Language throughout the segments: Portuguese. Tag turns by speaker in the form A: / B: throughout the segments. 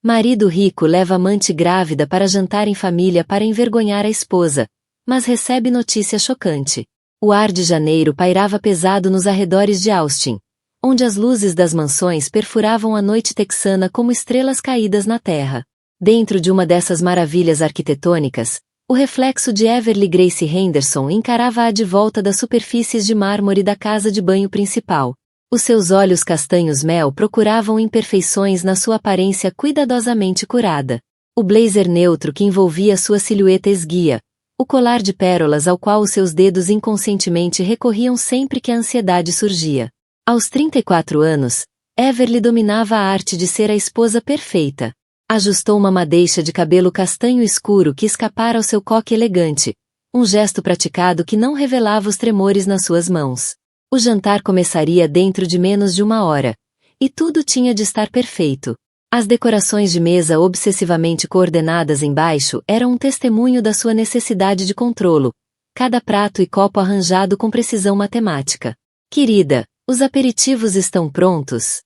A: Marido rico leva amante grávida para jantar em família para envergonhar a esposa, mas recebe notícia chocante. O ar de janeiro pairava pesado nos arredores de Austin, onde as luzes das mansões perfuravam a noite texana como estrelas caídas na terra. Dentro de uma dessas maravilhas arquitetônicas, o reflexo de Everly Grace Henderson encarava-a de volta das superfícies de mármore da casa de banho principal. Os seus olhos castanhos-mel procuravam imperfeições na sua aparência cuidadosamente curada. O blazer neutro que envolvia sua silhueta esguia, o colar de pérolas ao qual os seus dedos inconscientemente recorriam sempre que a ansiedade surgia. Aos 34 anos, Everly dominava a arte de ser a esposa perfeita. Ajustou uma madeixa de cabelo castanho escuro que escapara ao seu coque elegante, um gesto praticado que não revelava os tremores nas suas mãos. O jantar começaria dentro de menos de 1 hora, e tudo tinha de estar perfeito. As decorações de mesa obsessivamente coordenadas embaixo eram um testemunho da sua necessidade de controlo, cada prato e copo arranjado com precisão matemática. Querida, os aperitivos estão prontos?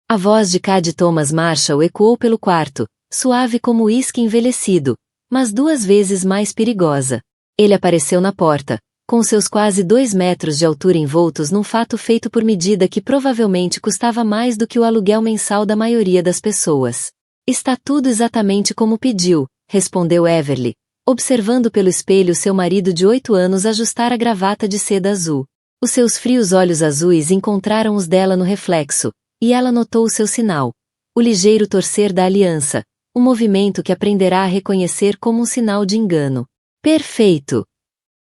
A: A voz de Cady Thomas Marshall ecoou pelo quarto, suave como uísque envelhecido, mas 2 vezes mais perigosa. Ele apareceu na porta, com seus quase 2 metros de altura envoltos num fato feito por medida que provavelmente custava mais do que o aluguel mensal da maioria das pessoas. Está tudo exatamente como pediu, respondeu Everly, observando pelo espelho seu marido de 8 anos ajustar a gravata de seda azul. Os seus frios olhos azuis encontraram os dela no reflexo, e ela notou o seu sinal, o ligeiro torcer da aliança, um movimento que aprenderá a reconhecer como um sinal de engano. Perfeito!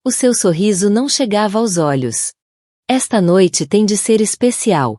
A: O seu sorriso não chegava aos olhos. Esta noite tem de ser especial.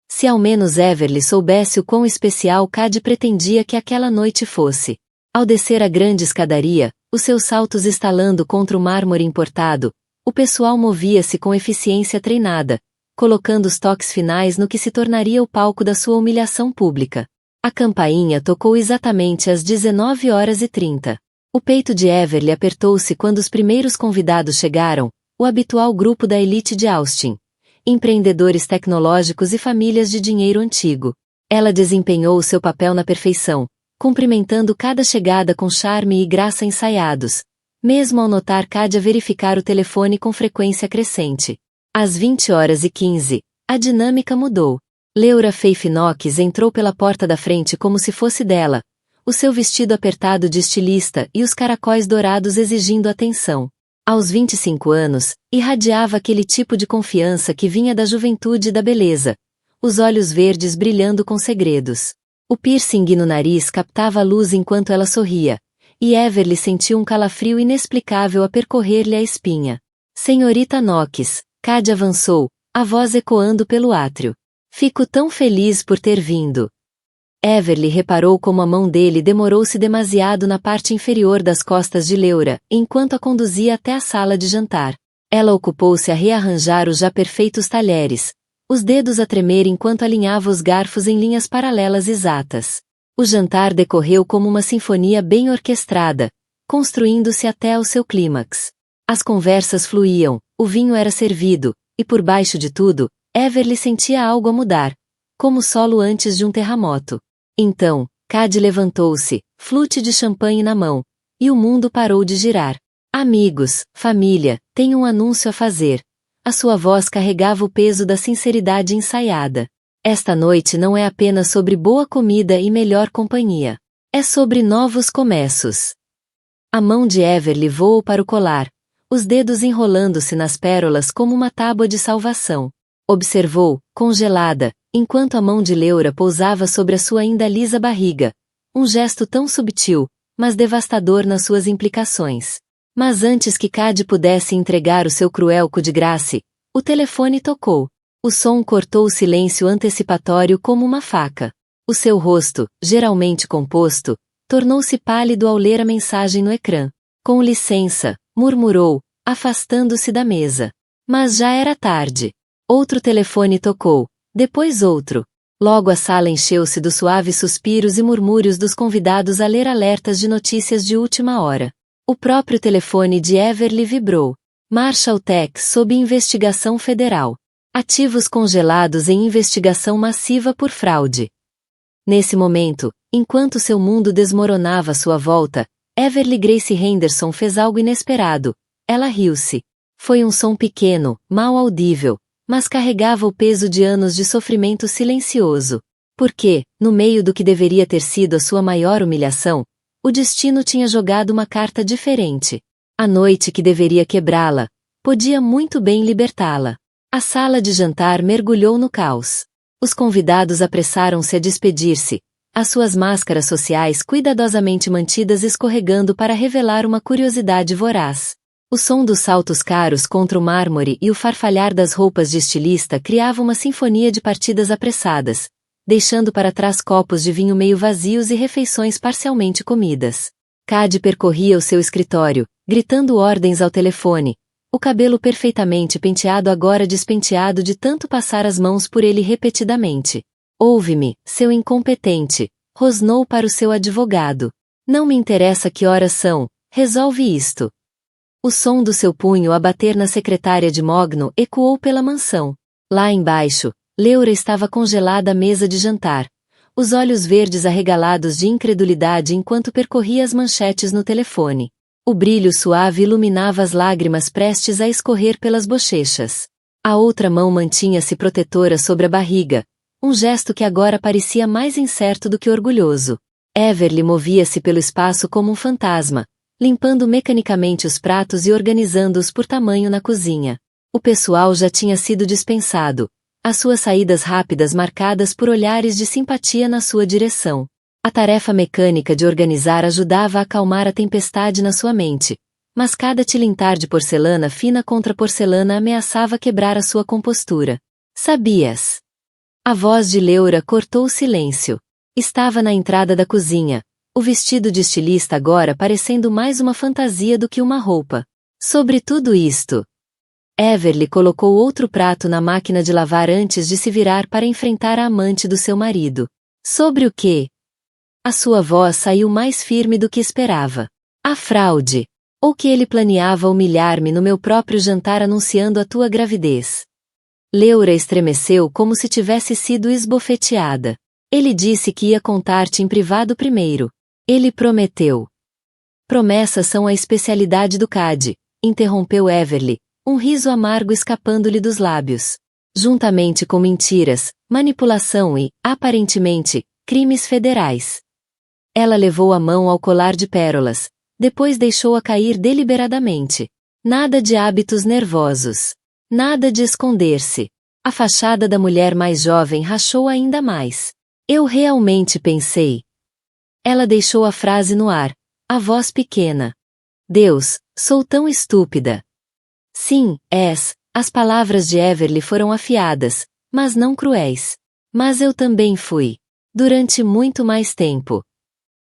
A: Se ao menos Everly soubesse o quão especial Cady pretendia que aquela noite fosse. Ao descer a grande escadaria, os seus saltos estalando contra o mármore importado, o pessoal movia-se com eficiência treinada, colocando os toques finais no que se tornaria o palco da sua humilhação pública. A campainha tocou exatamente às 19h30. O peito de Everly apertou-se quando os primeiros convidados chegaram, o habitual grupo da elite de Austin, empreendedores tecnológicos e famílias de dinheiro antigo. Ela desempenhou o seu papel na perfeição, cumprimentando cada chegada com charme e graça ensaiados, mesmo ao notar Cady verificar o telefone com frequência crescente. Às 20h15, a dinâmica mudou. Leura Faith Knox entrou pela porta da frente como se fosse dela, o seu vestido apertado de estilista e os caracóis dourados exigindo atenção. Aos 25 anos, irradiava aquele tipo de confiança que vinha da juventude e da beleza, os olhos verdes brilhando com segredos. O piercing no nariz captava a luz enquanto ela sorria, e Everly sentiu um calafrio inexplicável a percorrer-lhe a espinha. Senhorita Knox, Cady avançou, a voz ecoando pelo átrio. Fico tão feliz por ter vindo. Everly reparou como a mão dele demorou-se demasiado na parte inferior das costas de Leura, enquanto a conduzia até a sala de jantar. Ela ocupou-se a rearranjar os já perfeitos talheres, os dedos a tremer enquanto alinhava os garfos em linhas paralelas exatas. O jantar decorreu como uma sinfonia bem orquestrada, construindo-se até ao seu clímax. As conversas fluíam, o vinho era servido, e por baixo de tudo, Everly sentia algo a mudar, como solo antes de um terremoto. Então, Cady levantou-se, flute de champanhe na mão, e o mundo parou de girar. Amigos, família, tenho um anúncio a fazer. A sua voz carregava o peso da sinceridade ensaiada. Esta noite não é apenas sobre boa comida e melhor companhia. É sobre novos começos. A mão de Everly voou para o colar, os dedos enrolando-se nas pérolas como uma tábua de salvação. Observou, congelada, enquanto a mão de Leura pousava sobre a sua ainda lisa barriga. Um gesto tão subtil, mas devastador nas suas implicações. Mas antes que Cady pudesse entregar o seu cruel coup de grâce, o telefone tocou. O som cortou o silêncio antecipatório como uma faca. O seu rosto, geralmente composto, tornou-se pálido ao ler a mensagem no ecrã. Com licença, murmurou, afastando-se da mesa. Mas já era tarde. Outro telefone tocou, depois outro. Logo a sala encheu-se dos suaves suspiros e murmúrios dos convidados a ler alertas de notícias de última hora. O próprio telefone de Everly vibrou. Marshall Tech sob investigação federal. Ativos congelados em investigação massiva por fraude. Nesse momento, Enquanto seu mundo desmoronava à sua volta, Everly Grace Henderson fez algo inesperado. Ela riu-se. Foi um som pequeno, mal audível, mas carregava o peso de anos de sofrimento silencioso. Porque, no meio do que deveria ter sido a sua maior humilhação, o destino tinha jogado uma carta diferente. A noite que deveria quebrá-la, podia muito bem libertá-la. A sala de jantar mergulhou no caos. Os convidados apressaram-se a despedir-se, as suas máscaras sociais cuidadosamente mantidas escorregando para revelar uma curiosidade voraz. O som dos saltos caros contra o mármore e o farfalhar das roupas de estilista criavam uma sinfonia de partidas apressadas, deixando para trás copos de vinho meio vazios e refeições parcialmente comidas. Cade percorria o seu escritório, gritando ordens ao telefone, o cabelo perfeitamente penteado agora despenteado de tanto passar as mãos por ele repetidamente. Ouve-me, seu incompetente, rosnou para o seu advogado. Não me interessa que horas são, resolve isto. O som do seu punho a bater na secretária de Mogno ecoou pela mansão. Lá embaixo, Leura estava congelada à mesa de jantar, os olhos verdes arregalados de incredulidade enquanto percorria as manchetes no telefone. O brilho suave iluminava as lágrimas prestes a escorrer pelas bochechas. A outra mão mantinha-se protetora sobre a barriga, um gesto que agora parecia mais incerto do que orgulhoso. Everly movia-se pelo espaço como um fantasma, limpando mecanicamente os pratos e organizando-os por tamanho na cozinha. O pessoal já tinha sido dispensado, as suas saídas rápidas marcadas por olhares de simpatia na sua direção. A tarefa mecânica de organizar ajudava a acalmar a tempestade na sua mente, mas cada tilintar de porcelana fina contra porcelana ameaçava quebrar a sua compostura. Sabias? A voz de Leura cortou o silêncio. Estava na entrada da cozinha, o vestido de estilista agora parecendo mais uma fantasia do que uma roupa. Sobre tudo isto, Everly colocou outro prato na máquina de lavar antes de se virar para enfrentar a amante do seu marido. Sobre o quê? A sua voz saiu mais firme do que esperava. A fraude. Ou que ele planeava humilhar-me no meu próprio jantar anunciando a tua gravidez. Leura estremeceu como se tivesse sido esbofeteada. Ele disse que ia contar-te em privado primeiro. Ele prometeu. Promessas são a especialidade do Cade, interrompeu Everly, um riso amargo escapando-lhe dos lábios. Juntamente com mentiras, manipulação e, aparentemente, crimes federais. Ela levou a mão ao colar de pérolas, depois deixou-a cair deliberadamente. Nada de hábitos nervosos. Nada de esconder-se. A fachada da mulher mais jovem rachou ainda mais. Eu realmente pensei. Ela deixou a frase no ar, a voz pequena. Deus, sou tão estúpida. Sim, és. As palavras de Everly foram afiadas, mas não cruéis. Mas eu também fui. Durante muito mais tempo.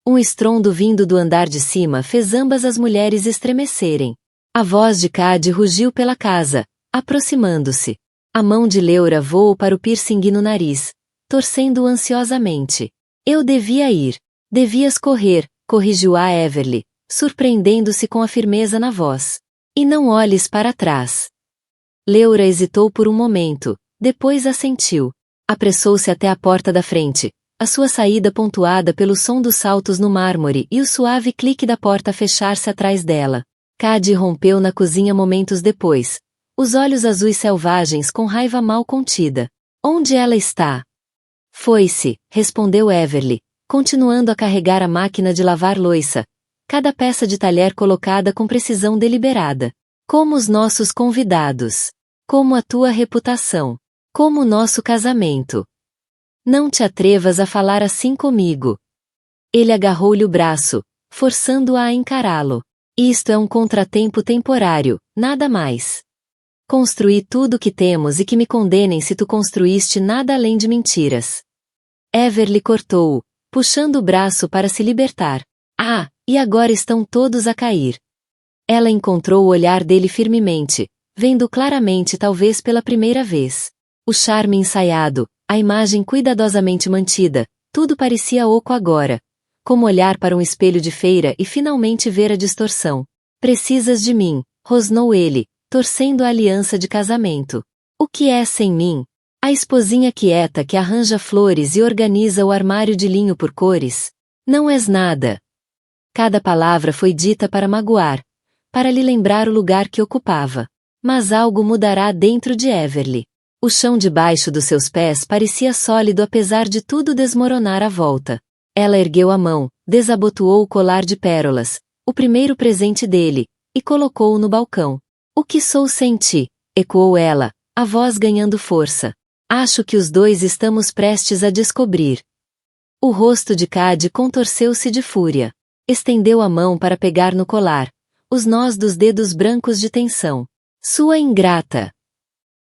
A: Um estrondo vindo do andar de cima fez ambas as mulheres estremecerem. A voz de Cade rugiu pela casa, aproximando-se. A mão de Leura voou para o piercing no nariz, torcendo-o ansiosamente. Eu devia ir. Devias correr, corrigiu-a Everly, surpreendendo-se com a firmeza na voz. E não olhes para trás. Leura hesitou por um momento, depois assentiu. Apressou-se até a porta da frente, a sua saída pontuada pelo som dos saltos no mármore e o suave clique da porta fechar-se atrás dela. Cade rompeu na cozinha momentos depois, os olhos azuis selvagens com raiva mal contida. Onde ela está? Foi-se, respondeu Everly, continuando a carregar a máquina de lavar louça, cada peça de talher colocada com precisão deliberada. Como os nossos convidados. Como a tua reputação. Como o nosso casamento. Não te atrevas a falar assim comigo. Ele agarrou-lhe o braço, forçando-a a encará-lo. Isto é um contratempo temporário, nada mais. Construí tudo o que temos e que me condenem se tu construíste nada além de mentiras. Everly cortou-o, puxando o braço para se libertar. Ah, e agora estão todos a cair. Ela encontrou o olhar dele firmemente, vendo claramente talvez pela primeira vez. O charme ensaiado, a imagem cuidadosamente mantida, tudo parecia oco agora. Como olhar para um espelho de feira e finalmente ver a distorção. Precisas de mim, rosnou ele, torcendo a aliança de casamento. O que é sem mim? A esposinha quieta que arranja flores e organiza o armário de linho por cores. Não és nada. Cada palavra foi dita para magoar, para lhe lembrar o lugar que ocupava. Mas algo mudará dentro de Everly. O chão debaixo dos seus pés parecia sólido apesar de tudo desmoronar à volta. Ela ergueu a mão, desabotoou o colar de pérolas, o primeiro presente dele, e colocou-o no balcão. O que sou sem ti? Ecoou ela, a voz ganhando força. Acho que os dois estamos prestes a descobrir. O rosto de Cade contorceu-se de fúria. Estendeu a mão para pegar no colar, os nós dos dedos brancos de tensão. Sua ingrata!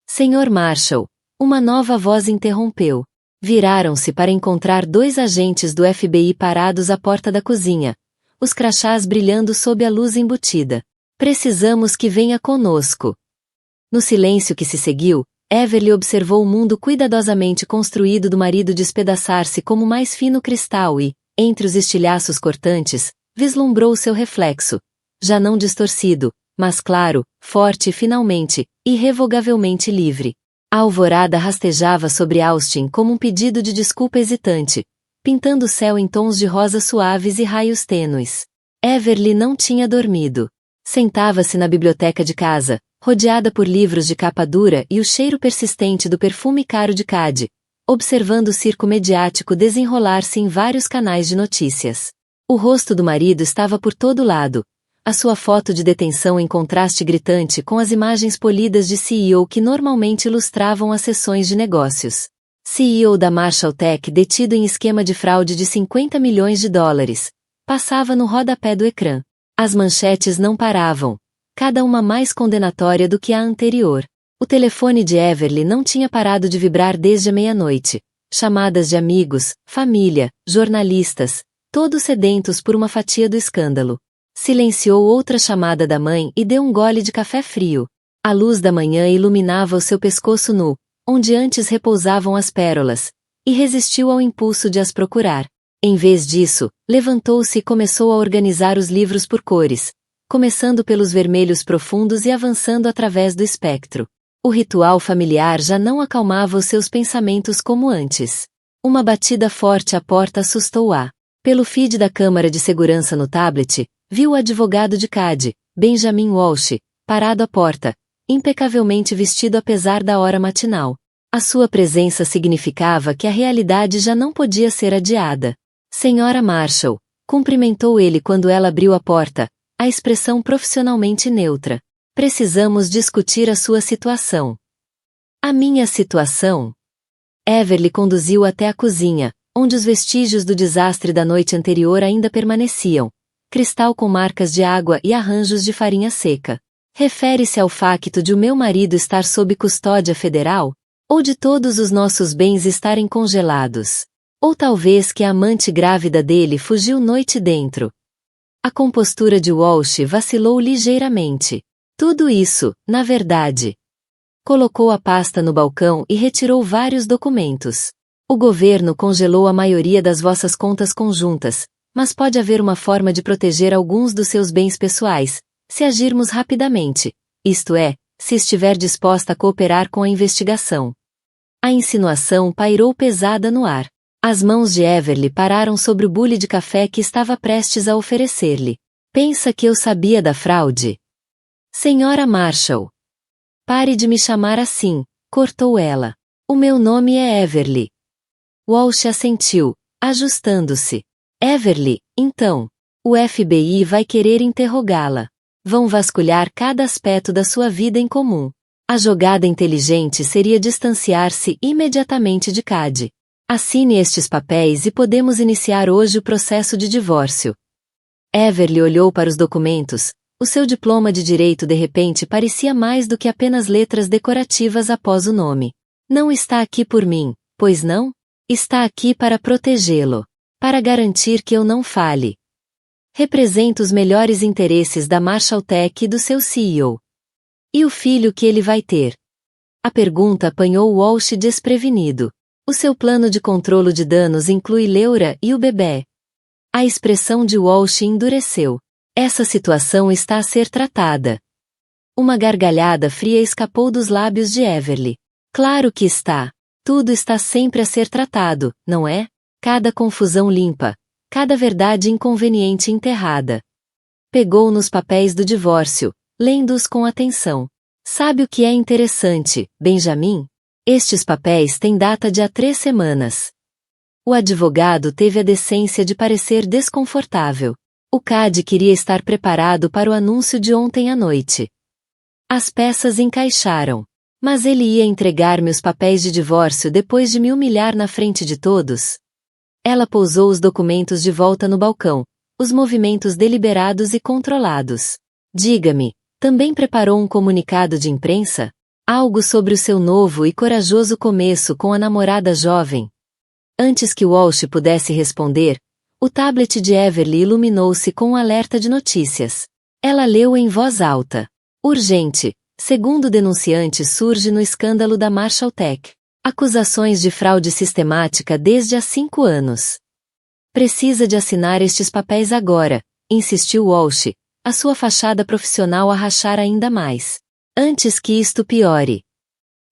A: Senhor Marshall, uma nova voz interrompeu. Viraram-se para encontrar dois agentes do FBI parados à porta da cozinha, os crachás brilhando sob a luz embutida. Precisamos que venha conosco. No silêncio que se seguiu, Everly observou o mundo cuidadosamente construído do marido despedaçar-se como mais fino cristal e, entre os estilhaços cortantes, vislumbrou seu reflexo, já não distorcido, mas claro, forte e finalmente, irrevogavelmente livre. A alvorada rastejava sobre Austin como um pedido de desculpa hesitante, pintando o céu em tons de rosa suaves e raios tênues. Everly não tinha dormido. Sentava-se na biblioteca de casa, rodeada por livros de capa dura e o cheiro persistente do perfume caro de Cade, observando o circo mediático desenrolar-se em vários canais de notícias. O rosto do marido estava por todo lado, a sua foto de detenção em contraste gritante com as imagens polidas de CEO que normalmente ilustravam as sessões de negócios. CEO da Marshall Tech detido em esquema de fraude de 50 milhões de dólares, passava no rodapé do ecrã. As manchetes não paravam, cada uma mais condenatória do que a anterior. O telefone de Everly não tinha parado de vibrar desde a meia-noite. Chamadas de amigos, família, jornalistas, todos sedentos por uma fatia do escândalo. Silenciou outra chamada da mãe e deu um gole de café frio. A luz da manhã iluminava o seu pescoço nu, onde antes repousavam as pérolas, e resistiu ao impulso de as procurar. Em vez disso, levantou-se e começou a organizar os livros por cores, começando pelos vermelhos profundos e avançando através do espectro. O ritual familiar já não acalmava os seus pensamentos como antes. Uma batida forte à porta assustou-a. Pelo feed da câmara de segurança no tablet, viu o advogado de Cade, Benjamin Walsh, parado à porta, impecavelmente vestido apesar da hora matinal. A sua presença significava que a realidade já não podia ser adiada. Senhora Marshall, cumprimentou ele quando ela abriu a porta, a expressão profissionalmente neutra. Precisamos discutir a sua situação. A minha situação? Everly conduziu até a cozinha, onde os vestígios do desastre da noite anterior ainda permaneciam. Cristal com marcas de água e arranjos de farinha seca. Refere-se ao facto de o meu marido estar sob custódia federal? Ou de todos os nossos bens estarem congelados? Ou talvez que a amante grávida dele fugiu noite dentro? A compostura de Walsh vacilou ligeiramente. Tudo isso, na verdade. Colocou a pasta no balcão e retirou vários documentos. O governo congelou a maioria das vossas contas conjuntas, mas pode haver uma forma de proteger alguns dos seus bens pessoais, se agirmos rapidamente, isto é, se estiver disposta a cooperar com a investigação. A insinuação pairou pesada no ar. As mãos de Everly pararam sobre o bule de café que estava prestes a oferecer-lhe. Pensa que eu sabia da fraude? Senhora Marshall. Pare de me chamar assim, cortou ela. O meu nome é Everly. Walsh assentiu, ajustando-se. Everly, então. O FBI vai querer interrogá-la. Vão vasculhar cada aspecto da sua vida em comum. A jogada inteligente seria distanciar-se imediatamente de Cade. Assine estes papéis e podemos iniciar hoje o processo de divórcio. Everly olhou para os documentos. O seu diploma de direito de repente parecia mais do que apenas letras decorativas após o nome. Não está aqui por mim, pois não? Está aqui para protegê-lo. Para garantir que eu não fale. Representa os melhores interesses da Marshall Tech e do seu CEO. E o filho que ele vai ter? A pergunta apanhou Walsh desprevenido. O seu plano de controle de danos inclui Leura e o bebê. A expressão de Walsh endureceu. Essa situação está a ser tratada. Uma gargalhada fria escapou dos lábios de Everly. Claro que está. Tudo está sempre a ser tratado, não é? Cada confusão limpa, cada verdade inconveniente enterrada. Pegou nos papéis do divórcio, lendo-os com atenção. Sabe o que é interessante, Benjamin? Estes papéis têm data de há 3 semanas. O advogado teve a decência de parecer desconfortável. O CAD queria estar preparado para o anúncio de ontem à noite. As peças encaixaram. Mas ele ia entregar-me os papéis de divórcio depois de me humilhar na frente de todos? Ela pousou os documentos de volta no balcão, os movimentos deliberados e controlados. Diga-me, também preparou um comunicado de imprensa? Algo sobre o seu novo e corajoso começo com a namorada jovem? Antes que Walsh pudesse responder, o tablet de Everly iluminou-se com um alerta de notícias. Ela leu em voz alta. Urgente. Segundo o denunciante surge no escândalo da Marshalltech. Acusações de fraude sistemática desde há 5 anos. Precisa de assinar estes papéis agora, insistiu Walsh, a sua fachada profissional a rachar ainda mais. Antes que isto piore.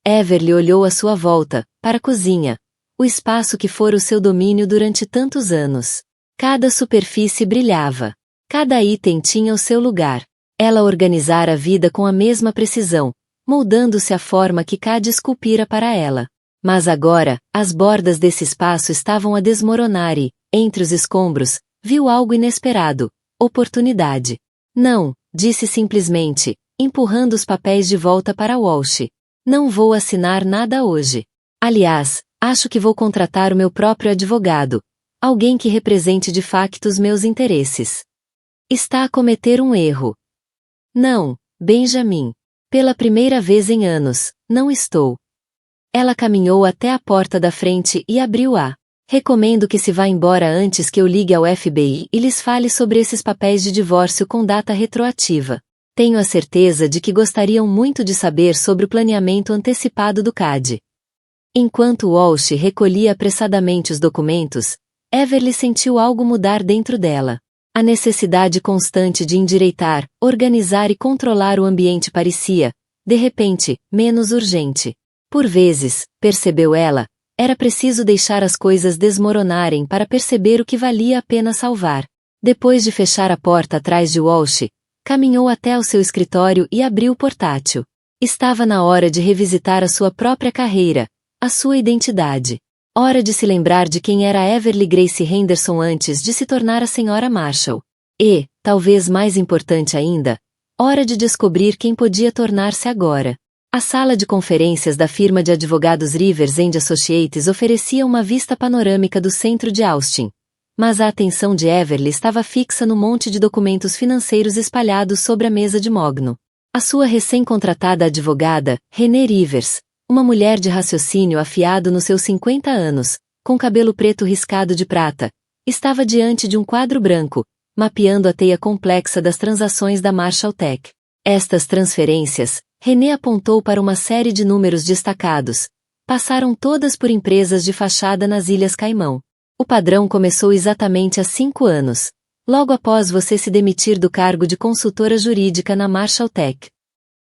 A: Everly olhou à sua volta, para a cozinha, o espaço que fora o seu domínio durante tantos anos. Cada superfície brilhava. Cada item tinha o seu lugar. Ela organizara a vida com a mesma precisão, moldando-se à forma que Cad esculpira para ela. Mas agora, as bordas desse espaço estavam a desmoronar e, entre os escombros, viu algo inesperado. Oportunidade. Não, disse simplesmente, empurrando os papéis de volta para Walsh. Não vou assinar nada hoje. Aliás, acho que vou contratar o meu próprio advogado. Alguém que represente de facto os meus interesses. Está a cometer um erro. Não, Benjamin. Pela primeira vez em anos, não estou. Ela caminhou até a porta da frente e abriu-a. Recomendo que se vá embora antes que eu ligue ao FBI e lhes fale sobre esses papéis de divórcio com data retroativa. Tenho a certeza de que gostariam muito de saber sobre o planeamento antecipado do CAD. Enquanto Walsh recolhia apressadamente os documentos, Everly sentiu algo mudar dentro dela. A necessidade constante de endireitar, organizar e controlar o ambiente parecia, de repente, menos urgente. Por vezes, percebeu ela, era preciso deixar as coisas desmoronarem para perceber o que valia a pena salvar. Depois de fechar a porta atrás de Walsh, caminhou até o seu escritório e abriu o portátil. Estava na hora de revisitar a sua própria carreira, a sua identidade. Hora de se lembrar de quem era Everly Grace Henderson antes de se tornar a Sra. Marshall. E, talvez mais importante ainda, hora de descobrir quem podia tornar-se agora. A sala de conferências da firma de advogados Rivers & Associates oferecia uma vista panorâmica do centro de Austin. Mas a atenção de Everly estava fixa no monte de documentos financeiros espalhados sobre a mesa de mogno. A sua recém-contratada advogada, Renée Rivers, uma mulher de raciocínio afiado nos seus 50 anos, com cabelo preto riscado de prata, estava diante de um quadro branco, mapeando a teia complexa das transações da Marshalltech. Estas transferências, Renée apontou para uma série de números destacados, passaram todas por empresas de fachada nas Ilhas Caimão. O padrão começou exatamente há 5 anos, logo após você se demitir do cargo de consultora jurídica na Marshalltech.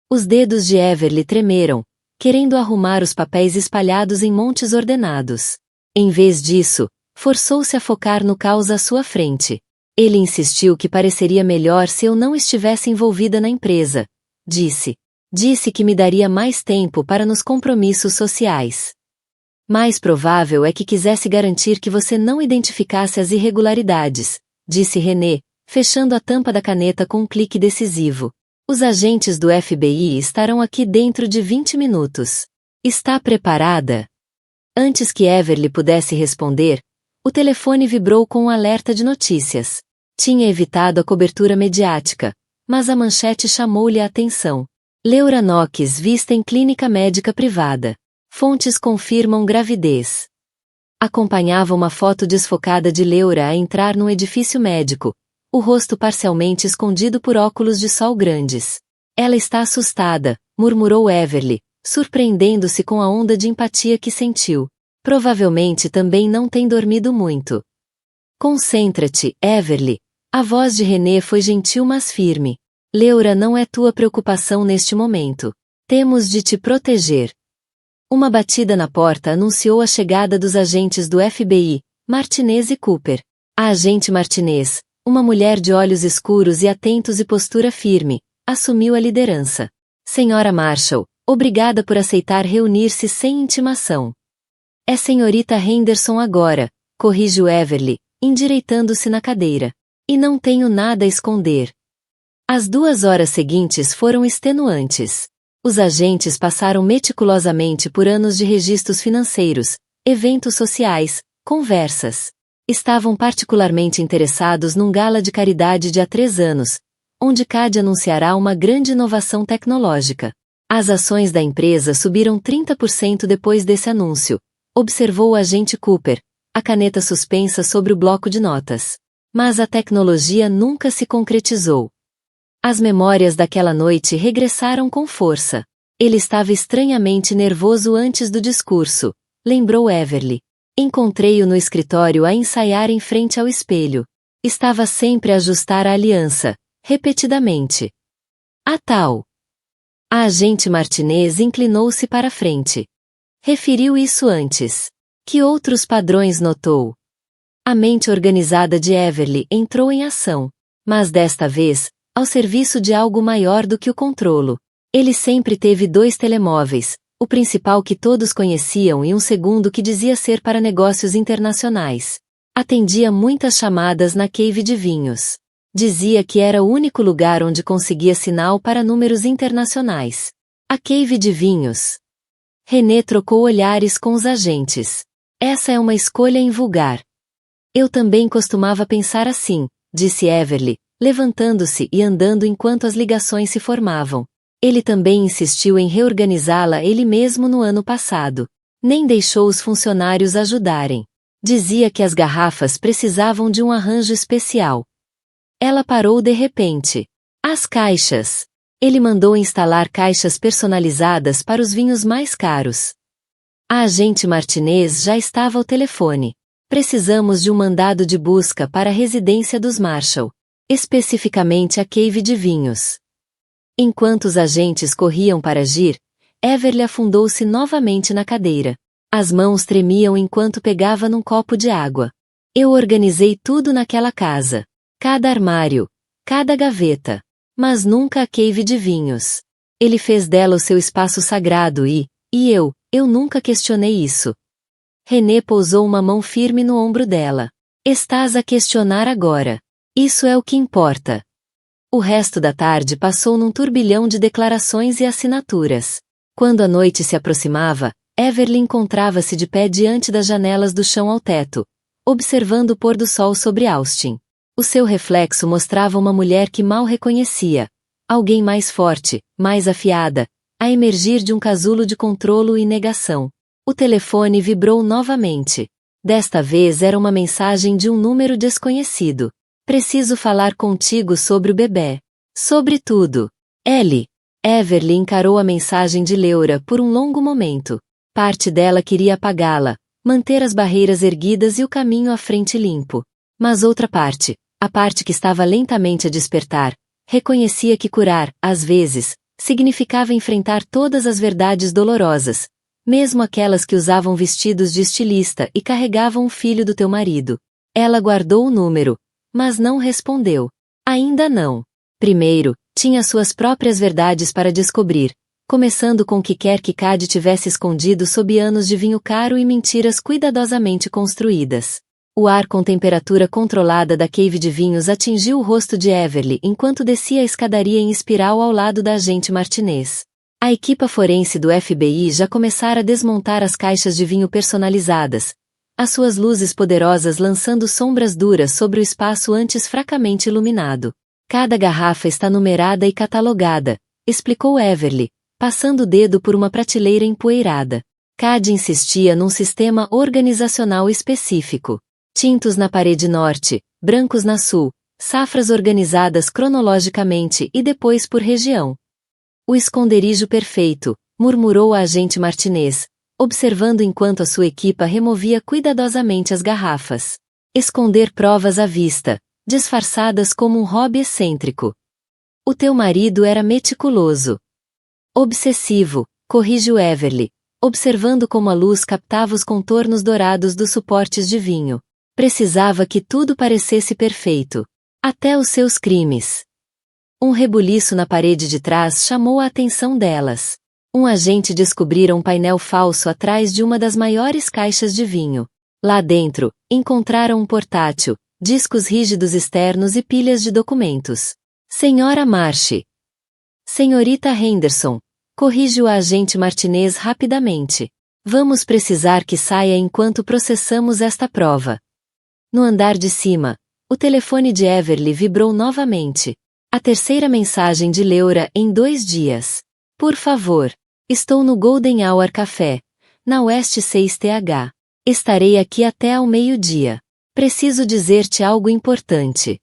A: Os dedos de Everly tremeram, querendo arrumar os papéis espalhados em montes ordenados. Em vez disso, forçou-se a focar no caos à sua frente. Ele insistiu que pareceria melhor se eu não estivesse envolvida na empresa. Disse. Disse que me daria mais tempo para nos compromissos sociais. Mais provável é que quisesse garantir que você não identificasse as irregularidades, disse Renée, fechando a tampa da caneta com um clique decisivo. Os agentes do FBI estarão aqui dentro de 20 minutos. Está preparada? Antes que Everly pudesse responder, o telefone vibrou com um alerta de notícias. Tinha evitado a cobertura mediática, mas a manchete chamou-lhe a atenção. Leura Knox vista em clínica médica privada. Fontes confirmam gravidez. Acompanhava uma foto desfocada de Leura a entrar num edifício médico, o rosto parcialmente escondido por óculos de sol grandes. Ela está assustada, murmurou Everly, surpreendendo-se com a onda de empatia que sentiu. Provavelmente também não tem dormido muito. Concentra-te, Everly. A voz de Renée foi gentil mas firme. Leura não é tua preocupação neste momento. Temos de te proteger. Uma batida na porta anunciou a chegada dos agentes do FBI, Martinez e Cooper. A agente Martinez, uma mulher de olhos escuros e atentos e postura firme, assumiu a liderança. Senhora Marshall, obrigada por aceitar reunir-se sem intimação. É senhorita Henderson agora, corrigiu Everly, endireitando-se na cadeira. E não tenho nada a esconder. As 2 horas seguintes foram extenuantes. Os agentes passaram meticulosamente por anos de registros financeiros, eventos sociais, conversas. Estavam particularmente interessados num gala de caridade de há 3 anos, onde CAD anunciará uma grande inovação tecnológica. As ações da empresa subiram 30% depois desse anúncio, observou o agente Cooper, a caneta suspensa sobre o bloco de notas. Mas a tecnologia nunca se concretizou. As memórias daquela noite regressaram com força. Ele estava estranhamente nervoso antes do discurso, lembrou Everly. Encontrei-o no escritório a ensaiar em frente ao espelho. Estava sempre a ajustar a aliança, repetidamente. A tal. A agente Martinez inclinou-se para a frente. Referiu isso antes. Que outros padrões notou? A mente organizada de Everly entrou em ação, mas desta vez, ao serviço de algo maior do que o controlo. Ele sempre teve 2 telemóveis, o principal que todos conheciam e um segundo que dizia ser para negócios internacionais. Atendia muitas chamadas na Cave de Vinhos. Dizia que era o único lugar onde conseguia sinal para números internacionais. A Cave de Vinhos. René trocou olhares com os agentes. Essa é uma escolha invulgar. Eu também costumava pensar assim, disse Everly, levantando-se e andando enquanto as ligações se formavam. Ele também insistiu em reorganizá-la ele mesmo no ano passado. Nem deixou os funcionários ajudarem. Dizia que as garrafas precisavam de um arranjo especial. Ela parou de repente. As caixas. Ele mandou instalar caixas personalizadas para os vinhos mais caros. A agente Martinez já estava ao telefone. Precisamos de um mandado de busca para a residência dos Marshall, especificamente a Cave de Vinhos. Enquanto os agentes corriam para agir, Everly afundou-se novamente na cadeira. As mãos tremiam enquanto pegava num copo de água. Eu organizei tudo naquela casa. Cada armário, cada gaveta. Mas nunca a Cave de Vinhos. Ele fez dela o seu espaço sagrado e eu nunca questionei isso. René pousou uma mão firme no ombro dela. Estás a questionar agora. Isso é o que importa. O resto da tarde passou num turbilhão de declarações e assinaturas. Quando a noite se aproximava, Everly encontrava-se de pé diante das janelas do chão ao teto, observando o pôr do sol sobre Austin. O seu reflexo mostrava uma mulher que mal reconhecia. Alguém mais forte, mais afiada, a emergir de um casulo de controlo e negação. O telefone vibrou novamente. Desta vez era uma mensagem de um número desconhecido. Preciso falar contigo sobre o bebê. Sobre tudo. Ellie. Everly encarou a mensagem de Leora por um longo momento. Parte dela queria apagá-la, manter as barreiras erguidas e o caminho à frente limpo. Mas outra parte, a parte que estava lentamente a despertar, reconhecia que curar, às vezes, significava enfrentar todas as verdades dolorosas, mesmo aquelas que usavam vestidos de estilista e carregavam o filho do teu marido. Ela guardou o número, mas não respondeu. Ainda não. Primeiro, tinha suas próprias verdades para descobrir, começando com o que quer que Cade tivesse escondido sob anos de vinho caro e mentiras cuidadosamente construídas. O ar com temperatura controlada da Cave de Vinhos atingiu o rosto de Everly enquanto descia a escadaria em espiral ao lado da agente Martinez. A equipa forense do FBI já começara a desmontar as caixas de vinho personalizadas, as suas luzes poderosas lançando sombras duras sobre o espaço antes fracamente iluminado. Cada garrafa está numerada e catalogada, explicou Everly, passando o dedo por uma prateleira empoeirada. Cade insistia num sistema organizacional específico. Tintos na parede norte, brancos na sul, safras organizadas cronologicamente e depois por região. O esconderijo perfeito, murmurou a agente Martinez, observando enquanto a sua equipa removia cuidadosamente as garrafas. Esconder provas à vista, disfarçadas como um hobby excêntrico. O teu marido era meticuloso. Obsessivo, corrigiu Everly, observando como a luz captava os contornos dourados dos suportes de vinho. Precisava que tudo parecesse perfeito. Até os seus crimes. Um rebuliço na parede de trás chamou a atenção delas. Um agente descobrira um painel falso atrás de uma das maiores caixas de vinho. Lá dentro, encontraram um portátil, discos rígidos externos e pilhas de documentos. Senhora Marche. Senhorita Henderson. Corrige o agente Martinez rapidamente. Vamos precisar que saia enquanto processamos esta prova. No andar de cima, o telefone de Everly vibrou novamente. A terceira mensagem de Leora em 2 dias. Por favor. Estou no Golden Hour Café, na West 6TH. Estarei aqui até ao meio-dia. Preciso dizer-te algo importante.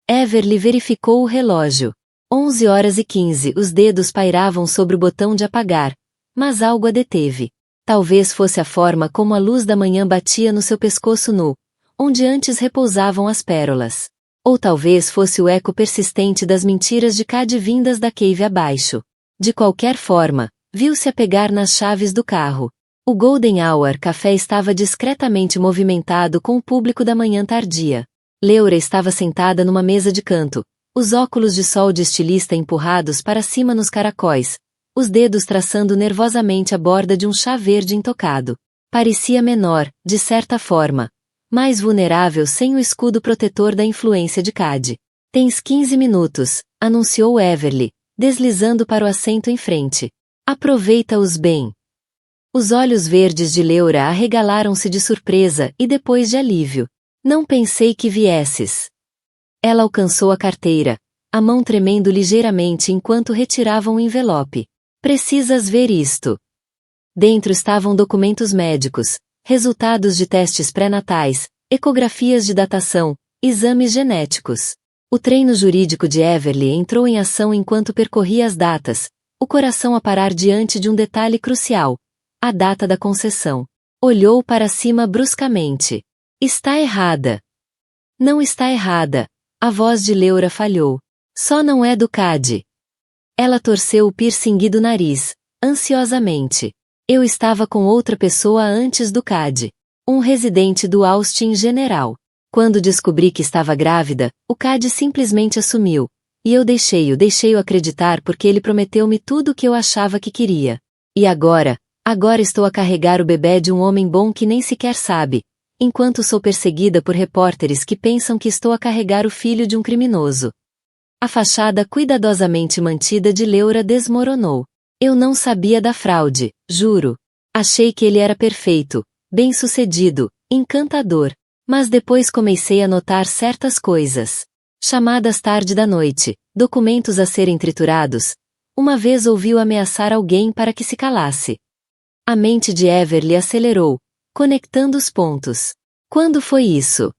A: Everly verificou o relógio. 11h15. Os dedos pairavam sobre o botão de apagar, mas algo a deteve. Talvez fosse a forma como a luz da manhã batia no seu pescoço nu, onde antes repousavam as pérolas. Ou talvez fosse o eco persistente das mentiras de Cade vindas da cave abaixo. De qualquer forma, viu-se a pegar nas chaves do carro. O Golden Hour Café estava discretamente movimentado com o público da manhã tardia. Leora estava sentada numa mesa de canto, os óculos de sol de estilista empurrados para cima nos caracóis, os dedos traçando nervosamente a borda de um chá verde intocado. Parecia menor, de certa forma, mais vulnerável sem o escudo protetor da influência de Cade. Tens 15 minutos, anunciou Everly, deslizando para o assento em frente. Aproveita-os bem. Os olhos verdes de Leora arregalaram-se de surpresa e depois de alívio. Não pensei que viesses. Ela alcançou a carteira, a mão tremendo ligeiramente enquanto retirava um envelope. Precisas ver isto. Dentro estavam documentos médicos, resultados de testes pré-natais, ecografias de datação, exames genéticos. O treino jurídico de Everly entrou em ação enquanto percorria as datas, o coração a parar diante de um detalhe crucial: a data da concessão. Olhou para cima bruscamente. Está errada. Não está errada. A voz de Leora falhou. Só não é do Cade. Ela torceu o piercing do nariz, ansiosamente. Eu estava com outra pessoa antes do Cade. Um residente do Austin General. Quando descobri que estava grávida, o Cade simplesmente assumiu. E eu deixei-o acreditar porque ele prometeu-me tudo o que eu achava que queria. E agora estou a carregar o bebê de um homem bom que nem sequer sabe, enquanto sou perseguida por repórteres que pensam que estou a carregar o filho de um criminoso. A fachada cuidadosamente mantida de Leora desmoronou. Eu não sabia da fraude, juro. Achei que ele era perfeito, bem-sucedido, encantador. Mas depois comecei a notar certas coisas. Chamadas tarde da noite, documentos a serem triturados. Uma vez ouviu ameaçar alguém para que se calasse. A mente de Everly acelerou, conectando os pontos. Quando foi isso?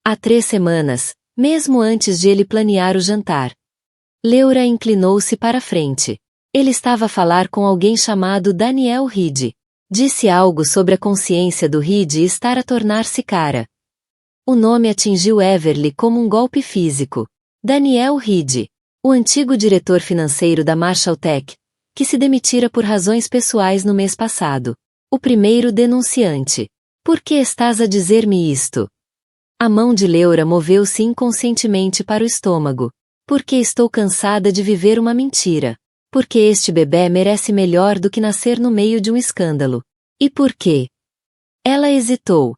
A: Há 3 semanas, mesmo antes de ele planear o jantar. Leora inclinou-se para a frente. Ele estava a falar com alguém chamado Daniel Reed. Disse algo sobre a consciência do Reed estar a tornar-se cara. O nome atingiu Everly como um golpe físico. Daniel Reed, o antigo diretor financeiro da Marshall Tech, que se demitira por razões pessoais no mês passado. O primeiro denunciante. Por que estás a dizer-me isto? A mão de Leora moveu-se inconscientemente para o estômago. Porque estou cansada de viver uma mentira. Porque este bebê merece melhor do que nascer no meio de um escândalo. E por quê? Ela hesitou.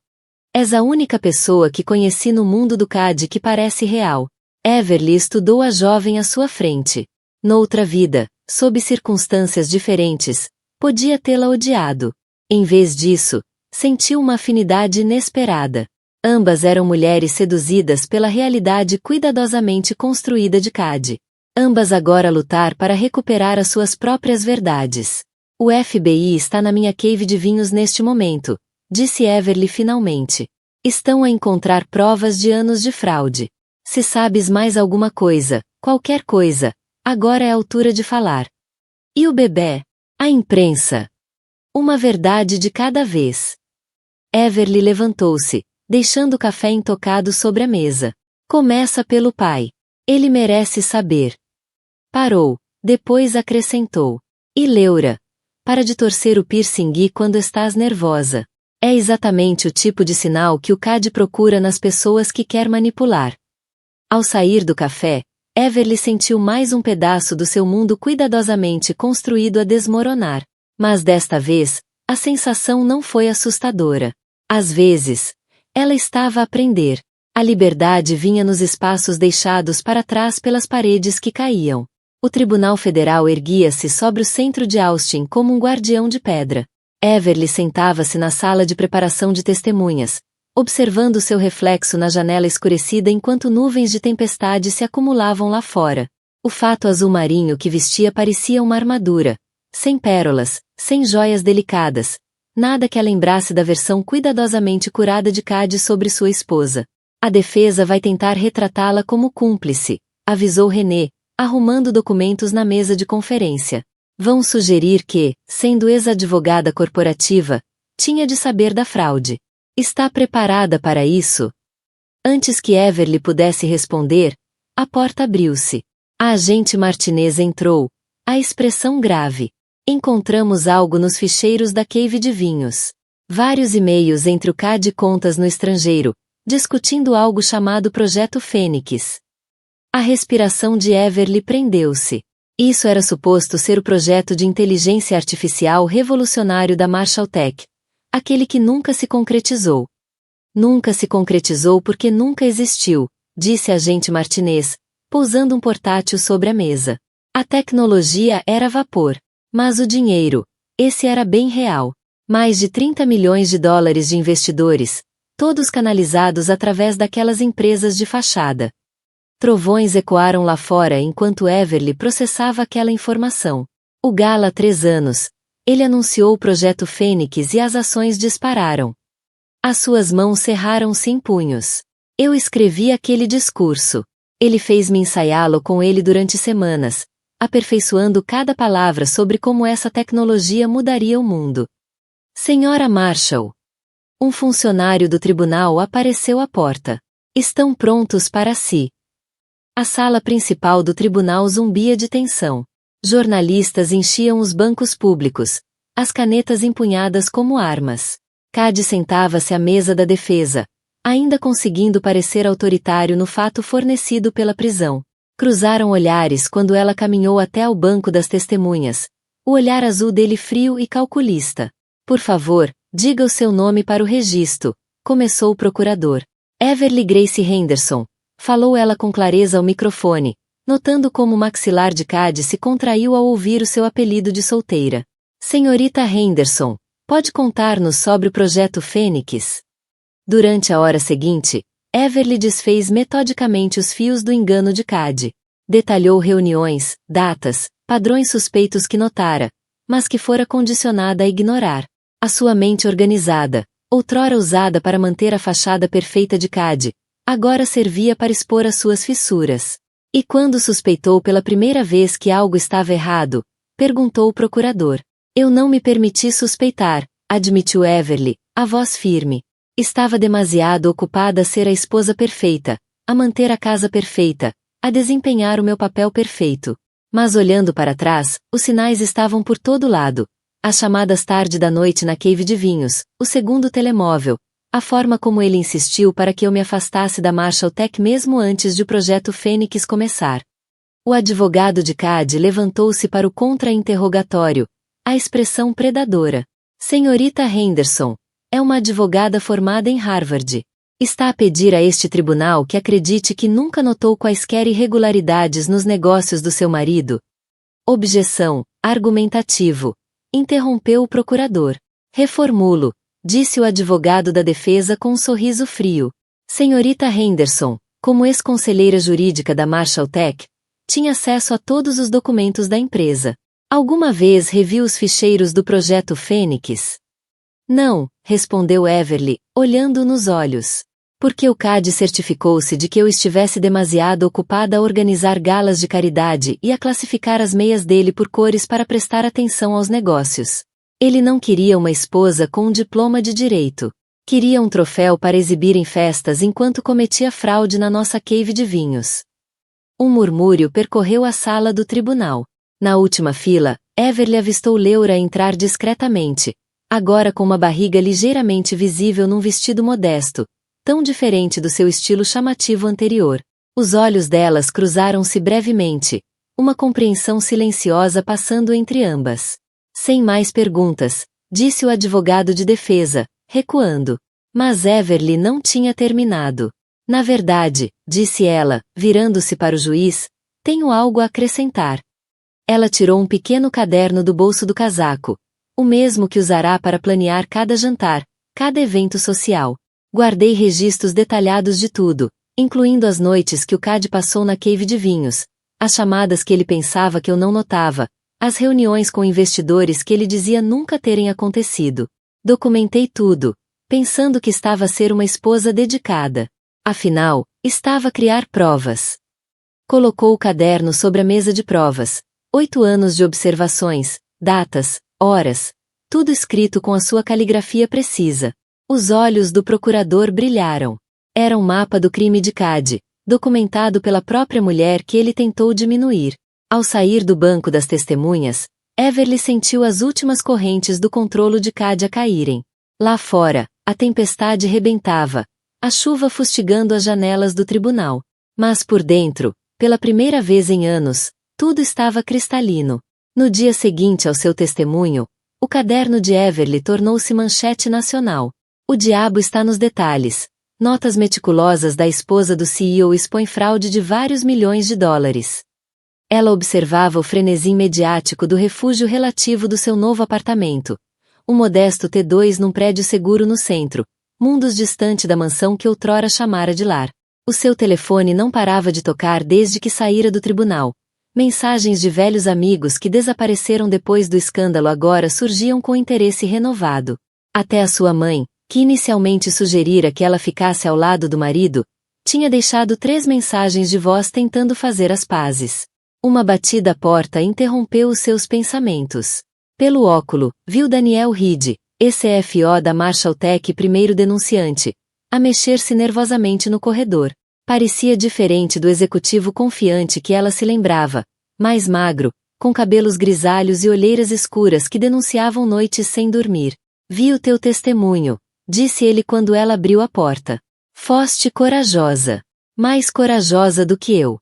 A: És a única pessoa que conheci no mundo do Cade que parece real. Everly estudou a jovem à sua frente. Noutra vida, sob circunstâncias diferentes, podia tê-la odiado. Em vez disso, sentiu uma afinidade inesperada. Ambas eram mulheres seduzidas pela realidade cuidadosamente construída de Cade. Ambas agora a lutar para recuperar as suas próprias verdades. O FBI está na minha cave de vinhos neste momento, disse Everly finalmente. Estão a encontrar provas de anos de fraude. Se sabes mais alguma coisa, qualquer coisa, agora é a altura de falar. E o bebê? A imprensa? Uma verdade de cada vez. Everly levantou-se, deixando o café intocado sobre a mesa. Começa pelo pai. Ele merece saber. Parou, depois acrescentou. E Leora? para de torcer o piercing quando estás nervosa. É exatamente o tipo de sinal que o CAD procura nas pessoas que quer manipular. Ao sair do café, Everly sentiu mais um pedaço do seu mundo cuidadosamente construído a desmoronar. Mas desta vez, a sensação não foi assustadora. Às vezes, ela estava a aprender. A liberdade vinha nos espaços deixados para trás pelas paredes que caíam. O Tribunal Federal erguia-se sobre o centro de Austin como um guardião de pedra. Everly sentava-se na sala de preparação de testemunhas, observando seu reflexo na janela escurecida enquanto nuvens de tempestade se acumulavam lá fora. O fato azul marinho que vestia parecia uma armadura, sem pérolas, sem joias delicadas, nada que a lembrasse da versão cuidadosamente curada de Cady sobre sua esposa. A defesa vai tentar retratá-la como cúmplice, avisou René, arrumando documentos na mesa de conferência. Vão sugerir que, sendo ex-advogada corporativa, tinha de saber da fraude. Está preparada para isso? Antes que Everly pudesse responder, a porta abriu-se. A agente Martinez entrou, a expressão grave. Encontramos algo nos ficheiros da Cave de Vinhos. Vários e-mails entre o CAD e contas no estrangeiro, discutindo algo chamado Projeto Fênix. A respiração de Everly prendeu-se. Isso era suposto ser o projeto de inteligência artificial revolucionário da Marshall Tech, aquele que nunca se concretizou. Nunca se concretizou porque nunca existiu, disse a agente Martinez, pousando um portátil sobre a mesa. A tecnologia era vapor, mas o dinheiro, esse era bem real. Mais de 30 milhões de dólares de investidores, todos canalizados através daquelas empresas de fachada. Trovões ecoaram lá fora enquanto Everly processava aquela informação. O gala há 3 anos. Ele anunciou o Projeto Fênix e as ações dispararam. As suas mãos cerraram-se em punhos. Eu escrevi aquele discurso. Ele fez-me ensaiá-lo com ele durante semanas, aperfeiçoando cada palavra sobre como essa tecnologia mudaria o mundo. Senhora Marshall. Um funcionário do tribunal apareceu à porta. Estão prontos para si. A sala principal do tribunal zumbia de tensão. Jornalistas enchiam os bancos públicos, as canetas empunhadas como armas. Cady sentava-se à mesa da defesa, ainda conseguindo parecer autoritário no fato fornecido pela prisão. Cruzaram olhares quando ela caminhou até ao banco das testemunhas, o olhar azul dele frio e calculista. Por favor, diga o seu nome para o registro, começou o procurador. Everly Grace Henderson, falou ela com clareza ao microfone, notando como o maxilar de Cady se contraiu ao ouvir o seu apelido de solteira. Senhorita Henderson, pode contar-nos sobre o Projeto Fênix? Durante a hora seguinte, Everly desfez metodicamente os fios do engano de Cady. Detalhou reuniões, datas, padrões suspeitos que notara, mas que fora condicionada a ignorar. A sua mente organizada, outrora usada para manter a fachada perfeita de Cady, agora servia para expor as suas fissuras. E quando suspeitou pela primeira vez que algo estava errado, perguntou o procurador. Eu não me permiti suspeitar, admitiu Everly, a voz firme. Estava demasiado ocupada a ser a esposa perfeita, a manter a casa perfeita, a desempenhar o meu papel perfeito. Mas olhando para trás, os sinais estavam por todo lado. As chamadas tarde da noite na Cave de Vinhos, o segundo telemóvel, a forma como ele insistiu para que eu me afastasse da Marshall Tech mesmo antes de o Projeto Fênix começar. O advogado de Cady levantou-se para o contra-interrogatório, a expressão predadora. Senhorita Henderson, é uma advogada formada em Harvard. Está a pedir a este tribunal que acredite que nunca notou quaisquer irregularidades nos negócios do seu marido? Objeção, argumentativo. Interrompeu o procurador. Reformulo, disse o advogado da defesa com um sorriso frio. Senhorita Henderson, como ex-conselheira jurídica da Marshall Tech, tinha acesso a todos os documentos da empresa. Alguma vez reviu os ficheiros do Projeto Fênix? Não, respondeu Everly, olhando nos olhos. Porque o Cady certificou-se de que eu estivesse demasiado ocupada a organizar galas de caridade e a classificar as meias dele por cores para prestar atenção aos negócios. Ele não queria uma esposa com um diploma de direito. Queria um troféu para exibir em festas enquanto cometia fraude na nossa Cave de Vinhos. Um murmúrio percorreu a sala do tribunal. Na última fila, Everly avistou Leura entrar discretamente, agora com uma barriga ligeiramente visível num vestido modesto, tão diferente do seu estilo chamativo anterior. Os olhos delas cruzaram-se brevemente, uma compreensão silenciosa passando entre ambas. Sem mais perguntas, disse o advogado de defesa, recuando. Mas Everly não tinha terminado. Na verdade, disse ela, virando-se para o juiz, tenho algo a acrescentar. Ela tirou um pequeno caderno do bolso do casaco, o mesmo que usará para planear cada jantar, cada evento social. Guardei registros detalhados de tudo, incluindo as noites que o Cad passou na cave de vinhos, as chamadas que ele pensava que eu não notava, as reuniões com investidores que ele dizia nunca terem acontecido. Documentei tudo, pensando que estava a ser uma esposa dedicada. Afinal, estava a criar provas. Colocou o caderno sobre a mesa de provas. 8 anos de observações, datas, horas, tudo escrito com a sua caligrafia precisa. Os olhos do procurador brilharam. Era um mapa do crime de Cad, documentado pela própria mulher que ele tentou diminuir. Ao sair do banco das testemunhas, Everly sentiu as últimas correntes do controlo de Cad a caírem. Lá fora, a tempestade rebentava, a chuva fustigando as janelas do tribunal. Mas por dentro, pela primeira vez em anos, tudo estava cristalino. No dia seguinte ao seu testemunho, o caderno de Everly tornou-se manchete nacional. O diabo está nos detalhes. Notas meticulosas da esposa do CEO expõem fraude de vários milhões de dólares. Ela observava o frenesi mediático do refúgio relativo do seu novo apartamento. Um modesto T2 num prédio seguro no centro, mundos distante da mansão que outrora chamara de lar. O seu telefone não parava de tocar desde que saíra do tribunal. Mensagens de velhos amigos que desapareceram depois do escândalo agora surgiam com interesse renovado. Até a sua mãe, que inicialmente sugerira que ela ficasse ao lado do marido, tinha deixado 3 mensagens de voz tentando fazer as pazes. Uma batida à porta interrompeu os seus pensamentos. Pelo óculo, viu Daniel Reed, ex-CFO da Marshalltech e primeiro denunciante, a mexer-se nervosamente no corredor. Parecia diferente do executivo confiante que ela se lembrava, mais magro, com cabelos grisalhos e olheiras escuras que denunciavam noites sem dormir. Vi o teu testemunho, disse ele quando ela abriu a porta. Foste corajosa. Mais corajosa do que eu.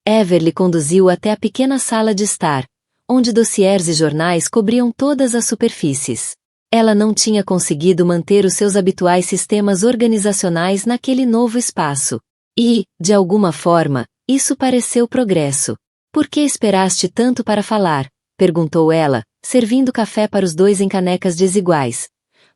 A: Everly conduziu até a pequena sala de estar, onde dossiês e jornais cobriam todas as superfícies. Ela não tinha conseguido manter os seus habituais sistemas organizacionais naquele novo espaço. E, de alguma forma, isso pareceu progresso. Por que esperaste tanto para falar? Perguntou ela, servindo café para os dois em canecas desiguais.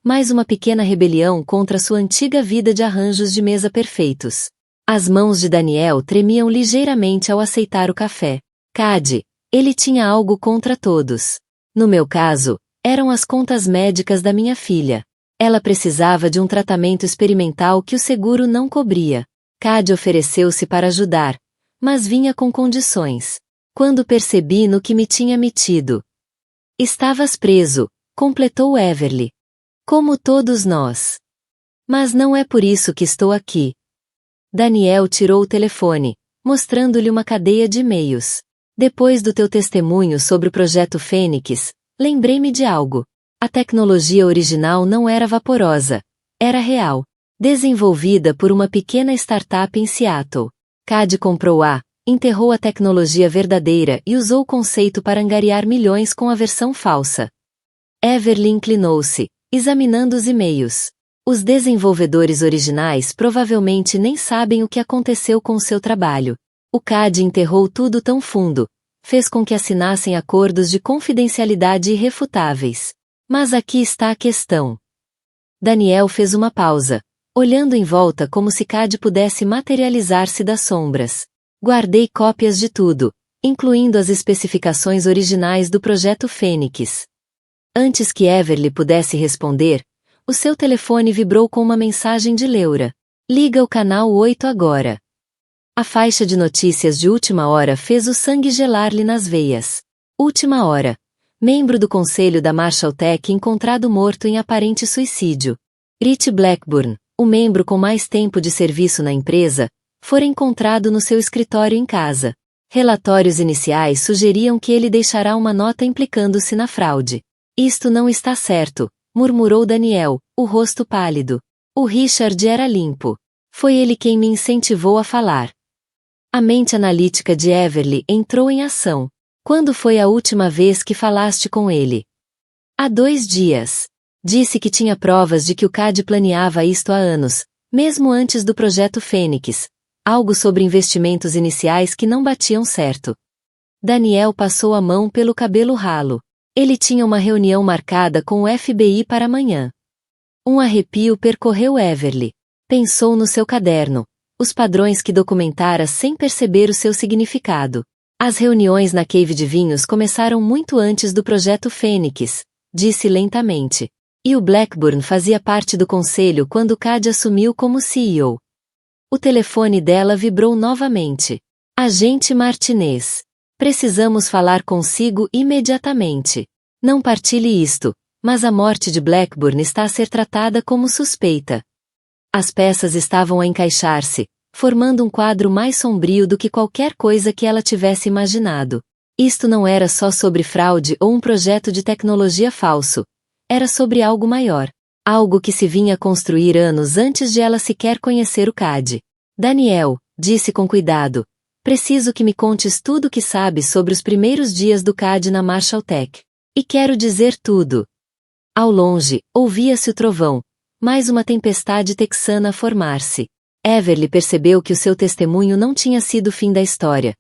A: Mais uma pequena rebelião contra sua antiga vida de arranjos de mesa perfeitos. As mãos de Daniel tremiam ligeiramente ao aceitar o café. Cad, ele tinha algo contra todos. No meu caso, eram as contas médicas da minha filha. Ela precisava de um tratamento experimental que o seguro não cobria. Cad ofereceu-se para ajudar, mas vinha com condições. Quando percebi no que me tinha metido. Estavas preso, completou Everly. Como todos nós. Mas não é por isso que estou aqui. Daniel tirou o telefone, mostrando-lhe uma cadeia de e-mails. Depois do teu testemunho sobre o projeto Fênix, lembrei-me de algo. A tecnologia original não era vaporosa. Era real. Desenvolvida por uma pequena startup em Seattle. Cad comprou-a, enterrou a tecnologia verdadeira e usou o conceito para angariar milhões com a versão falsa. Everly inclinou-se, examinando os e-mails. Os desenvolvedores originais provavelmente nem sabem o que aconteceu com o seu trabalho. O Cad enterrou tudo tão fundo, fez com que assinassem acordos de confidencialidade irrefutáveis. Mas aqui está a questão. Daniel fez uma pausa, olhando em volta como se Cad pudesse materializar-se das sombras. Guardei cópias de tudo, incluindo as especificações originais do projeto Fênix. Antes que Everly pudesse responder, o seu telefone vibrou com uma mensagem de Leura. Liga o canal 8 agora. A faixa de notícias de última hora fez o sangue gelar-lhe nas veias. Última hora. Membro do conselho da Marshalltech encontrado morto em aparente suicídio. Rich Blackburn, o membro com mais tempo de serviço na empresa, fora encontrado no seu escritório em casa. Relatórios iniciais sugeriam que ele deixará uma nota implicando-se na fraude. Isto não está certo, murmurou Daniel, o rosto pálido. O Richard era limpo. Foi ele quem me incentivou a falar. A mente analítica de Everly entrou em ação. Quando foi a última vez que falaste com ele? Há 2 dias. Disse que tinha provas de que o CAD planeava isto há anos, mesmo antes do projeto Fênix. Algo sobre investimentos iniciais que não batiam certo. Daniel passou a mão pelo cabelo ralo. Ele tinha uma reunião marcada com o FBI para amanhã. Um arrepio percorreu Everly. Pensou no seu caderno. Os padrões que documentara sem perceber o seu significado. As reuniões na Cave de Vinhos começaram muito antes do projeto Fênix, disse lentamente. E o Blackburn fazia parte do conselho quando CAD assumiu como CEO. O telefone dela vibrou novamente. Agente Martinez. Precisamos falar consigo imediatamente. Não partilhe isto, mas a morte de Blackburn está a ser tratada como suspeita. As peças estavam a encaixar-se, formando um quadro mais sombrio do que qualquer coisa que ela tivesse imaginado. Isto não era só sobre fraude ou um projeto de tecnologia falso. Era sobre algo maior. Algo que se vinha a construir anos antes de ela sequer conhecer o CAD. Daniel, disse com cuidado, preciso que me contes tudo o que sabes sobre os primeiros dias do CAD na Marshalltech. E quero dizer tudo. Ao longe, ouvia-se o trovão, mais uma tempestade texana a formar-se. Everly percebeu que o seu testemunho não tinha sido o fim da história.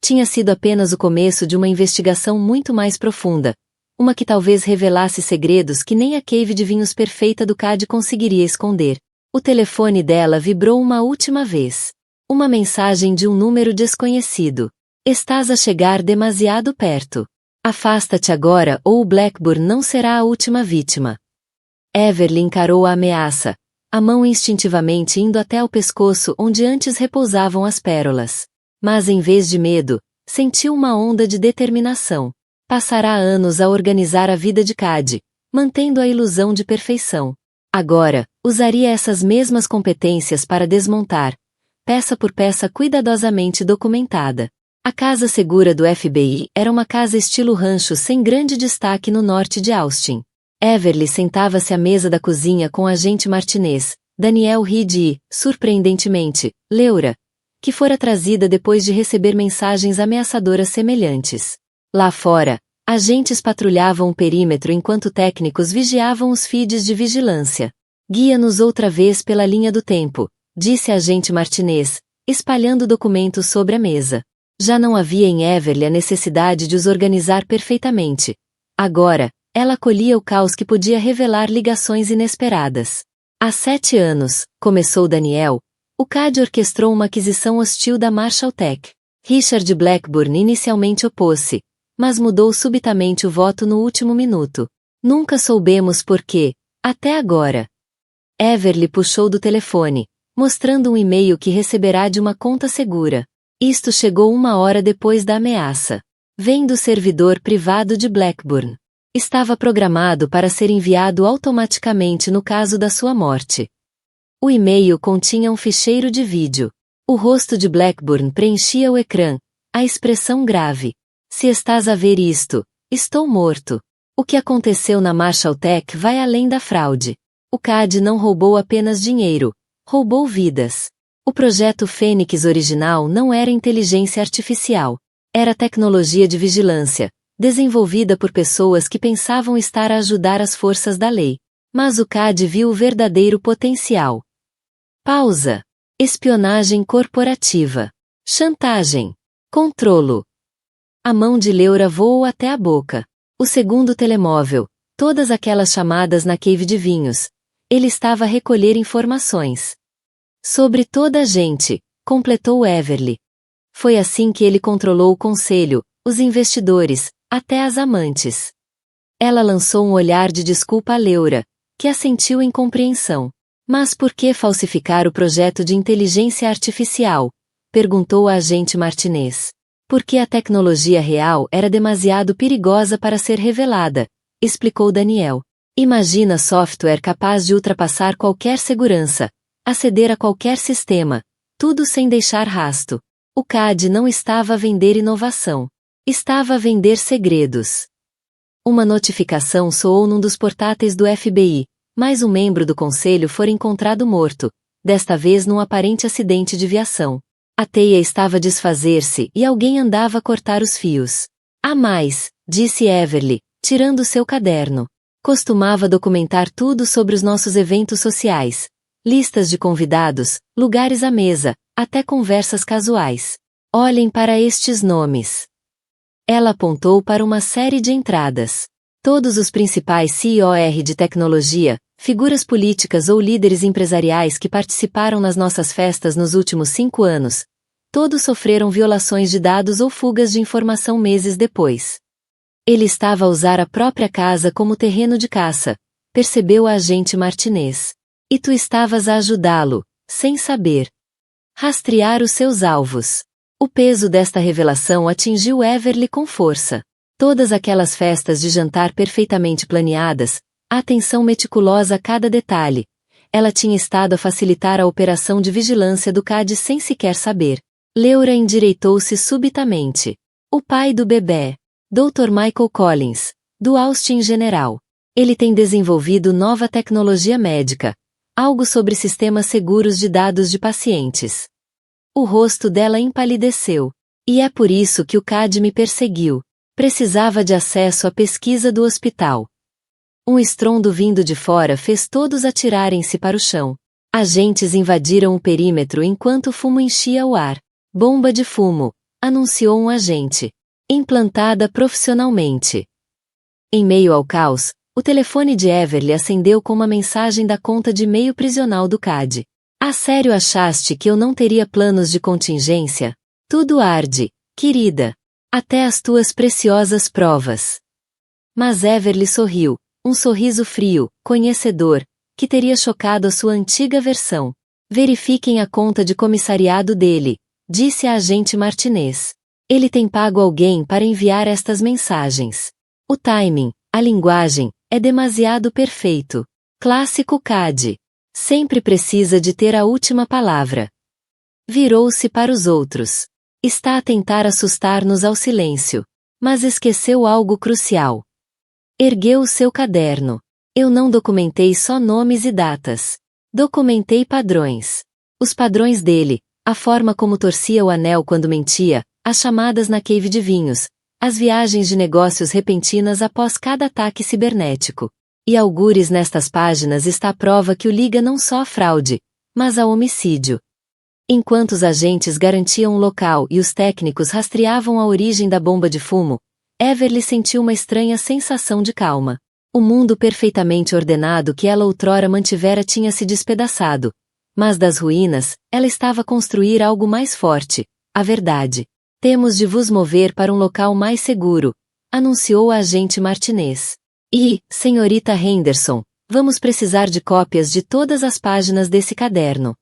A: Tinha sido apenas o começo de uma investigação muito mais profunda. Uma que talvez revelasse segredos que nem a Cave de Vinhos perfeita do CAD conseguiria esconder. O telefone dela vibrou uma última vez. Uma mensagem de um número desconhecido. Estás a chegar demasiado perto. Afasta-te agora ou o Blackburn não será a última vítima. Everly encarou a ameaça, a mão instintivamente indo até o pescoço onde antes repousavam as pérolas. Mas em vez de medo, sentiu uma onda de determinação. Passará anos a organizar a vida de CAD, mantendo a ilusão de perfeição. Agora, usaria essas mesmas competências para desmontar, peça por peça cuidadosamente documentada. A casa segura do FBI era uma casa estilo rancho sem grande destaque no norte de Austin. Everly sentava-se à mesa da cozinha com o agente Martinez, Daniel Reed e, surpreendentemente, Leura, que fora trazida depois de receber mensagens ameaçadoras semelhantes. Lá fora, agentes patrulhavam o perímetro enquanto técnicos vigiavam os feeds de vigilância. Guia-nos outra vez pela linha do tempo, disse a agente Martinez, espalhando documentos sobre a mesa. Já não havia em Everly a necessidade de os organizar perfeitamente. Agora, ela acolhia o caos que podia revelar ligações inesperadas. Há 7 anos, começou Daniel, o CAD orquestrou uma aquisição hostil da Marshalltech. Richard Blackburn inicialmente opôs-se, mas mudou subitamente o voto no último minuto. Nunca soubemos por quê, até agora. Everly puxou do telefone, mostrando um e-mail que receberá de uma conta segura. Isto chegou 1 hora depois da ameaça. Vem do servidor privado de Blackburn. Estava programado para ser enviado automaticamente no caso da sua morte. O e-mail continha um ficheiro de vídeo. O rosto de Blackburn preenchia o ecrã, a expressão grave. Se estás a ver isto, estou morto. O que aconteceu na Marshalltech vai além da fraude. O CAD não roubou apenas dinheiro, roubou vidas. O projeto Fênix original não era inteligência artificial. Era tecnologia de vigilância, desenvolvida por pessoas que pensavam estar a ajudar as forças da lei. Mas o CAD viu o verdadeiro potencial. Pausa. Espionagem corporativa. Chantagem. Controlo. A mão de Leura voou até a boca. O segundo telemóvel, todas aquelas chamadas na Cave de Vinhos. Ele estava a recolher informações. Sobre toda a gente, completou Everly. Foi assim que ele controlou o conselho, os investidores, até as amantes. Ela lançou um olhar de desculpa a Leura, que assentiu em compreensão. Mas por que falsificar o projeto de inteligência artificial? Perguntou a agente Martinez. Porque a tecnologia real era demasiado perigosa para ser revelada, explicou Daniel. Imagina software capaz de ultrapassar qualquer segurança, aceder a qualquer sistema, tudo sem deixar rasto. O CAD não estava a vender inovação. Estava a vender segredos. Uma notificação soou num dos portáteis do FBI. Mais um membro do conselho fora encontrado morto, desta vez num aparente acidente de viação. A teia estava a desfazer-se e alguém andava a cortar os fios. "Há mais", disse Everly, tirando seu caderno. "Costumava documentar tudo sobre os nossos eventos sociais. Listas de convidados, lugares à mesa, até conversas casuais. Olhem para estes nomes." Ela apontou para uma série de entradas. Todos os principais CEOs de tecnologia, figuras políticas ou líderes empresariais que participaram nas nossas festas nos últimos 5 anos, todos sofreram violações de dados ou fugas de informação meses depois. Ele estava a usar a própria casa como terreno de caça, percebeu a agente Martinez. E tu estavas a ajudá-lo, sem saber. Rastrear os seus alvos. O peso desta revelação atingiu Everly com força. Todas aquelas festas de jantar perfeitamente planeadas, a atenção meticulosa a cada detalhe. Ela tinha estado a facilitar a operação de vigilância do CAD sem sequer saber. Leura endireitou-se subitamente. O pai do bebê, Dr. Michael Collins, do Austin General. Ele tem desenvolvido nova tecnologia médica, algo sobre sistemas seguros de dados de pacientes. O rosto dela empalideceu. E é por isso que o CAD me perseguiu. Precisava de acesso à pesquisa do hospital. Um estrondo vindo de fora fez todos atirarem-se para o chão. Agentes invadiram o perímetro enquanto o fumo enchia o ar. "Bomba de fumo", anunciou um agente. "Implantada profissionalmente." Em meio ao caos, o telefone de Everly acendeu com uma mensagem da conta de e-mail prisional do CAD. "A sério achaste que eu não teria planos de contingência? Tudo arde, querida. Até as tuas preciosas provas." Mas Everly sorriu, um sorriso frio, conhecedor, que teria chocado a sua antiga versão. "Verifiquem a conta de comissariado dele", disse a agente Martinez. "Ele tem pago alguém para enviar estas mensagens. O timing, a linguagem, é demasiado perfeito. Clássico CAD. Sempre precisa de ter a última palavra." Virou-se para os outros. "Está a tentar assustar-nos ao silêncio. Mas esqueceu algo crucial." Ergueu o seu caderno. "Eu não documentei só nomes e datas. Documentei padrões. Os padrões dele, a forma como torcia o anel quando mentia, as chamadas na cave de vinhos, as viagens de negócios repentinas após cada ataque cibernético. E algures nestas páginas está a prova que o liga não só a fraude, mas a homicídio." Enquanto os agentes garantiam o local e os técnicos rastreavam a origem da bomba de fumo, Everly sentiu uma estranha sensação de calma. O mundo perfeitamente ordenado que ela outrora mantivera tinha se despedaçado. Mas das ruínas, ela estava a construir algo mais forte, a verdade. "Temos de vos mover para um local mais seguro", anunciou a agente Martinez. "E, senhorita Henderson, vamos precisar de cópias de todas as páginas desse caderno."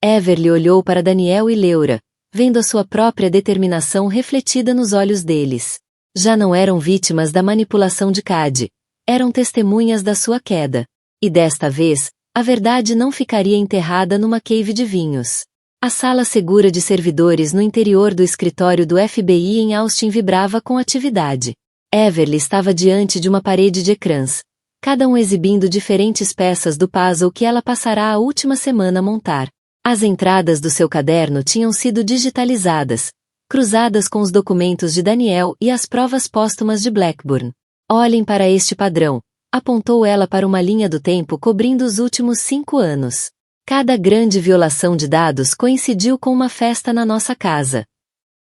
A: Everly olhou para Daniel e Leura, vendo a sua própria determinação refletida nos olhos deles. Já não eram vítimas da manipulação de CAD. Eram testemunhas da sua queda. E desta vez, a verdade não ficaria enterrada numa cave de vinhos. A sala segura de servidores no interior do escritório do FBI em Austin vibrava com atividade. Everly estava diante de uma parede de ecrãs, cada um exibindo diferentes peças do puzzle que ela passará a última semana a montar. As entradas do seu caderno tinham sido digitalizadas, cruzadas com os documentos de Daniel e as provas póstumas de Blackburn. "Olhem para este padrão", apontou ela para uma linha do tempo cobrindo os últimos 5 anos. "Cada grande violação de dados coincidiu com uma festa na nossa casa.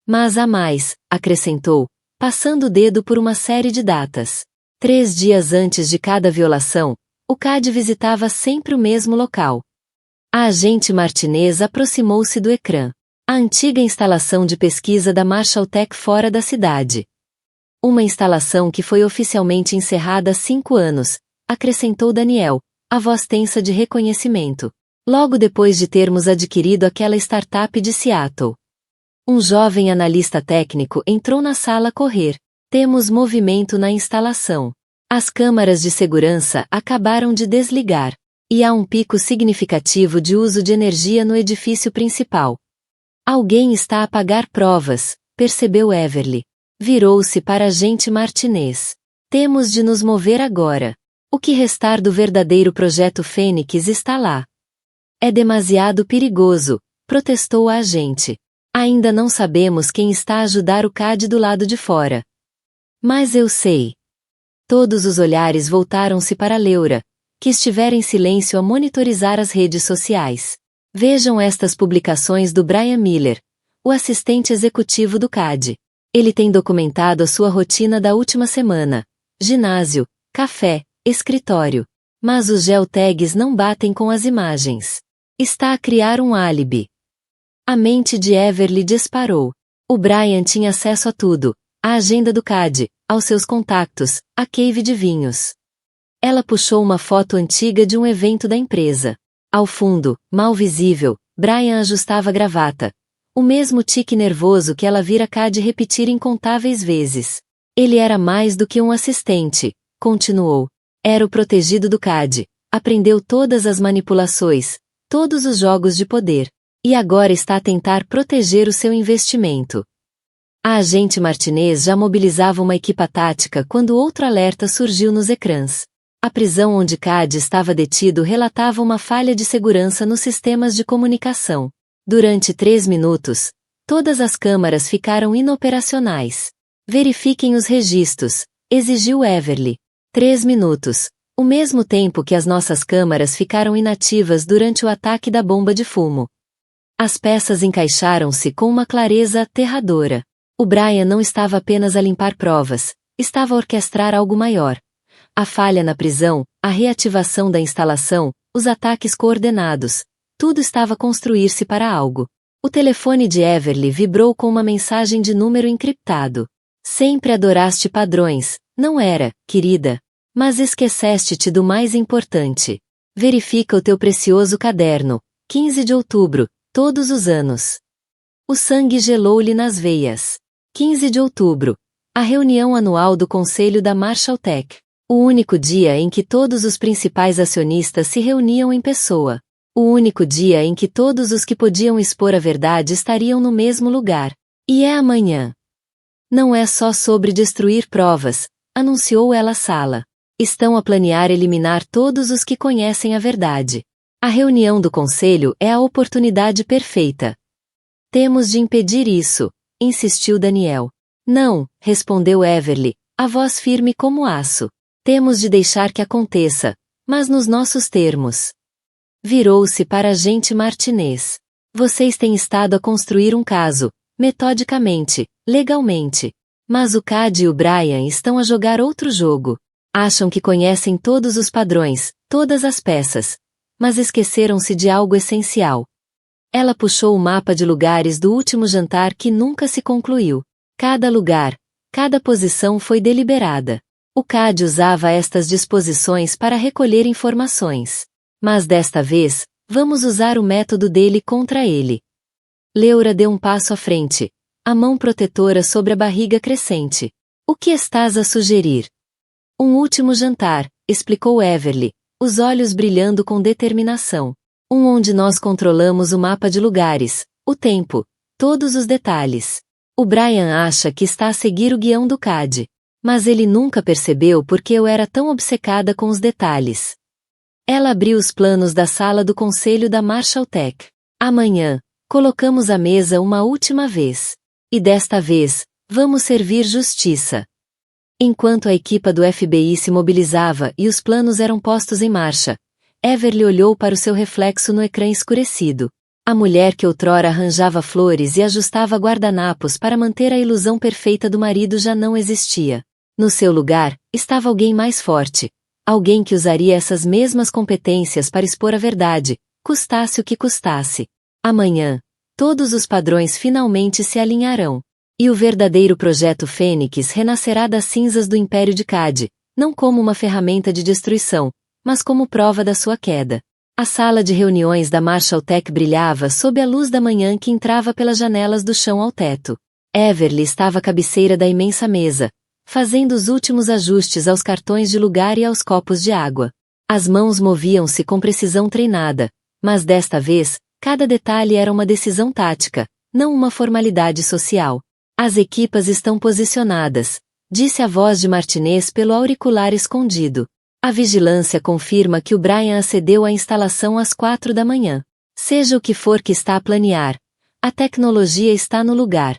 A: Mas há mais", acrescentou, passando o dedo por uma série de datas. 3 dias antes de cada violação, o CAD visitava sempre o mesmo local. A agente Martinez aproximou-se do ecrã. A antiga instalação de pesquisa da Marshalltech fora da cidade. "Uma instalação que foi oficialmente encerrada há 5 anos", acrescentou Daniel, a voz tensa de reconhecimento. "Logo depois de termos adquirido aquela startup de Seattle." Um jovem analista técnico entrou na sala a correr. "Temos movimento na instalação. As câmaras de segurança acabaram de desligar. E há um pico significativo de uso de energia no edifício principal." Alguém está a pagar provas, percebeu Everly. Virou-se para agente Martinez. Temos de nos mover agora. O que restar do verdadeiro projeto Fênix está lá. É demasiado perigoso, protestou a agente. Ainda não sabemos quem está a ajudar o CAD do lado de fora. Mas eu sei. Todos os olhares voltaram-se para Leura, que estivera em silêncio a monitorizar as redes sociais. Vejam estas publicações do Brian Miller, o assistente executivo do CAD. Ele tem documentado a sua rotina da última semana. Ginásio, café, escritório. Mas os geotags não batem com as imagens. Está a criar um álibi. A mente de Everly disparou. O Brian tinha acesso a tudo. A agenda do CAD, aos seus contactos, a cave de vinhos. Ela puxou uma foto antiga de um evento da empresa. Ao fundo, mal visível, Brian ajustava a gravata. O mesmo tique nervoso que ela vira CAD repetir incontáveis vezes. Ele era mais do que um assistente, continuou. Era o protegido do CAD. Aprendeu todas as manipulações, todos os jogos de poder. E agora está a tentar proteger o seu investimento. A agente Martinez já mobilizava uma equipa tática quando outro alerta surgiu nos ecrãs. A prisão onde CAD estava detido relatava uma falha de segurança nos sistemas de comunicação. Durante 3 minutos, todas as câmaras ficaram inoperacionais. Verifiquem os registros, exigiu Everly. 3 minutos, o mesmo tempo que as nossas câmaras ficaram inativas durante o ataque da bomba de fumo. As peças encaixaram-se com uma clareza aterradora. O Brian não estava apenas a limpar provas, estava a orquestrar algo maior. A falha na prisão, a reativação da instalação, os ataques coordenados, tudo estava a construir-se para algo. O telefone de Everly vibrou com uma mensagem de número encriptado. Sempre adoraste padrões, não era, querida? Mas esqueceste-te do mais importante. Verifica o teu precioso caderno. 15 de outubro, todos os anos. O sangue gelou-lhe nas veias. 15 de outubro. A reunião anual do Conselho da Marshall Tech. O único dia em que todos os principais acionistas se reuniam em pessoa. O único dia em que todos os que podiam expor a verdade estariam no mesmo lugar. E é amanhã. Não é só sobre destruir provas, anunciou ela à sala. Estão a planear eliminar todos os que conhecem a verdade. A reunião do conselho é a oportunidade perfeita. Temos de impedir isso, insistiu Daniel. Não, respondeu Everly, a voz firme como aço. Temos de deixar que aconteça, mas nos nossos termos. Virou-se para a agente Martinez. Vocês têm estado a construir um caso, metodicamente, legalmente. Mas o CAD e o Brian estão a jogar outro jogo. Acham que conhecem todos os padrões, todas as peças. Mas esqueceram-se de algo essencial. Ela puxou o mapa de lugares do último jantar que nunca se concluiu. Cada lugar, cada posição foi deliberada. O CAD usava estas disposições para recolher informações. Mas desta vez, vamos usar o método dele contra ele. Leura deu um passo à frente, a mão protetora sobre a barriga crescente. O que estás a sugerir? Um último jantar, explicou Everly, os olhos brilhando com determinação. Onde nós controlamos o mapa de lugares, o tempo, todos os detalhes. O Brian acha que está a seguir o guião do CAD. Mas ele nunca percebeu porque eu era tão obcecada com os detalhes. Ela abriu os planos da sala do conselho da Marshall Tech. Amanhã, colocamos a mesa uma última vez. E desta vez, vamos servir justiça. Enquanto a equipa do FBI se mobilizava e os planos eram postos em marcha, Everly olhou para o seu reflexo no ecrã escurecido. A mulher que outrora arranjava flores e ajustava guardanapos para manter a ilusão perfeita do marido já não existia. No seu lugar, estava alguém mais forte. Alguém que usaria essas mesmas competências para expor a verdade, custasse o que custasse. Amanhã, todos os padrões finalmente se alinharão. E o verdadeiro projeto Fênix renascerá das cinzas do Império de CAD, não como uma ferramenta de destruição, mas como prova da sua queda. A sala de reuniões da Marshall Tech brilhava sob a luz da manhã que entrava pelas janelas do chão ao teto. Everly estava à cabeceira da imensa mesa, fazendo os últimos ajustes aos cartões de lugar e aos copos de água. As mãos moviam-se com precisão treinada, mas desta vez, cada detalhe era uma decisão tática, não uma formalidade social. As equipas estão posicionadas, disse a voz de Martinez pelo auricular escondido. A vigilância confirma que o Brian acedeu à instalação às 4 da manhã. Seja o que for que está a planear, a tecnologia está no lugar.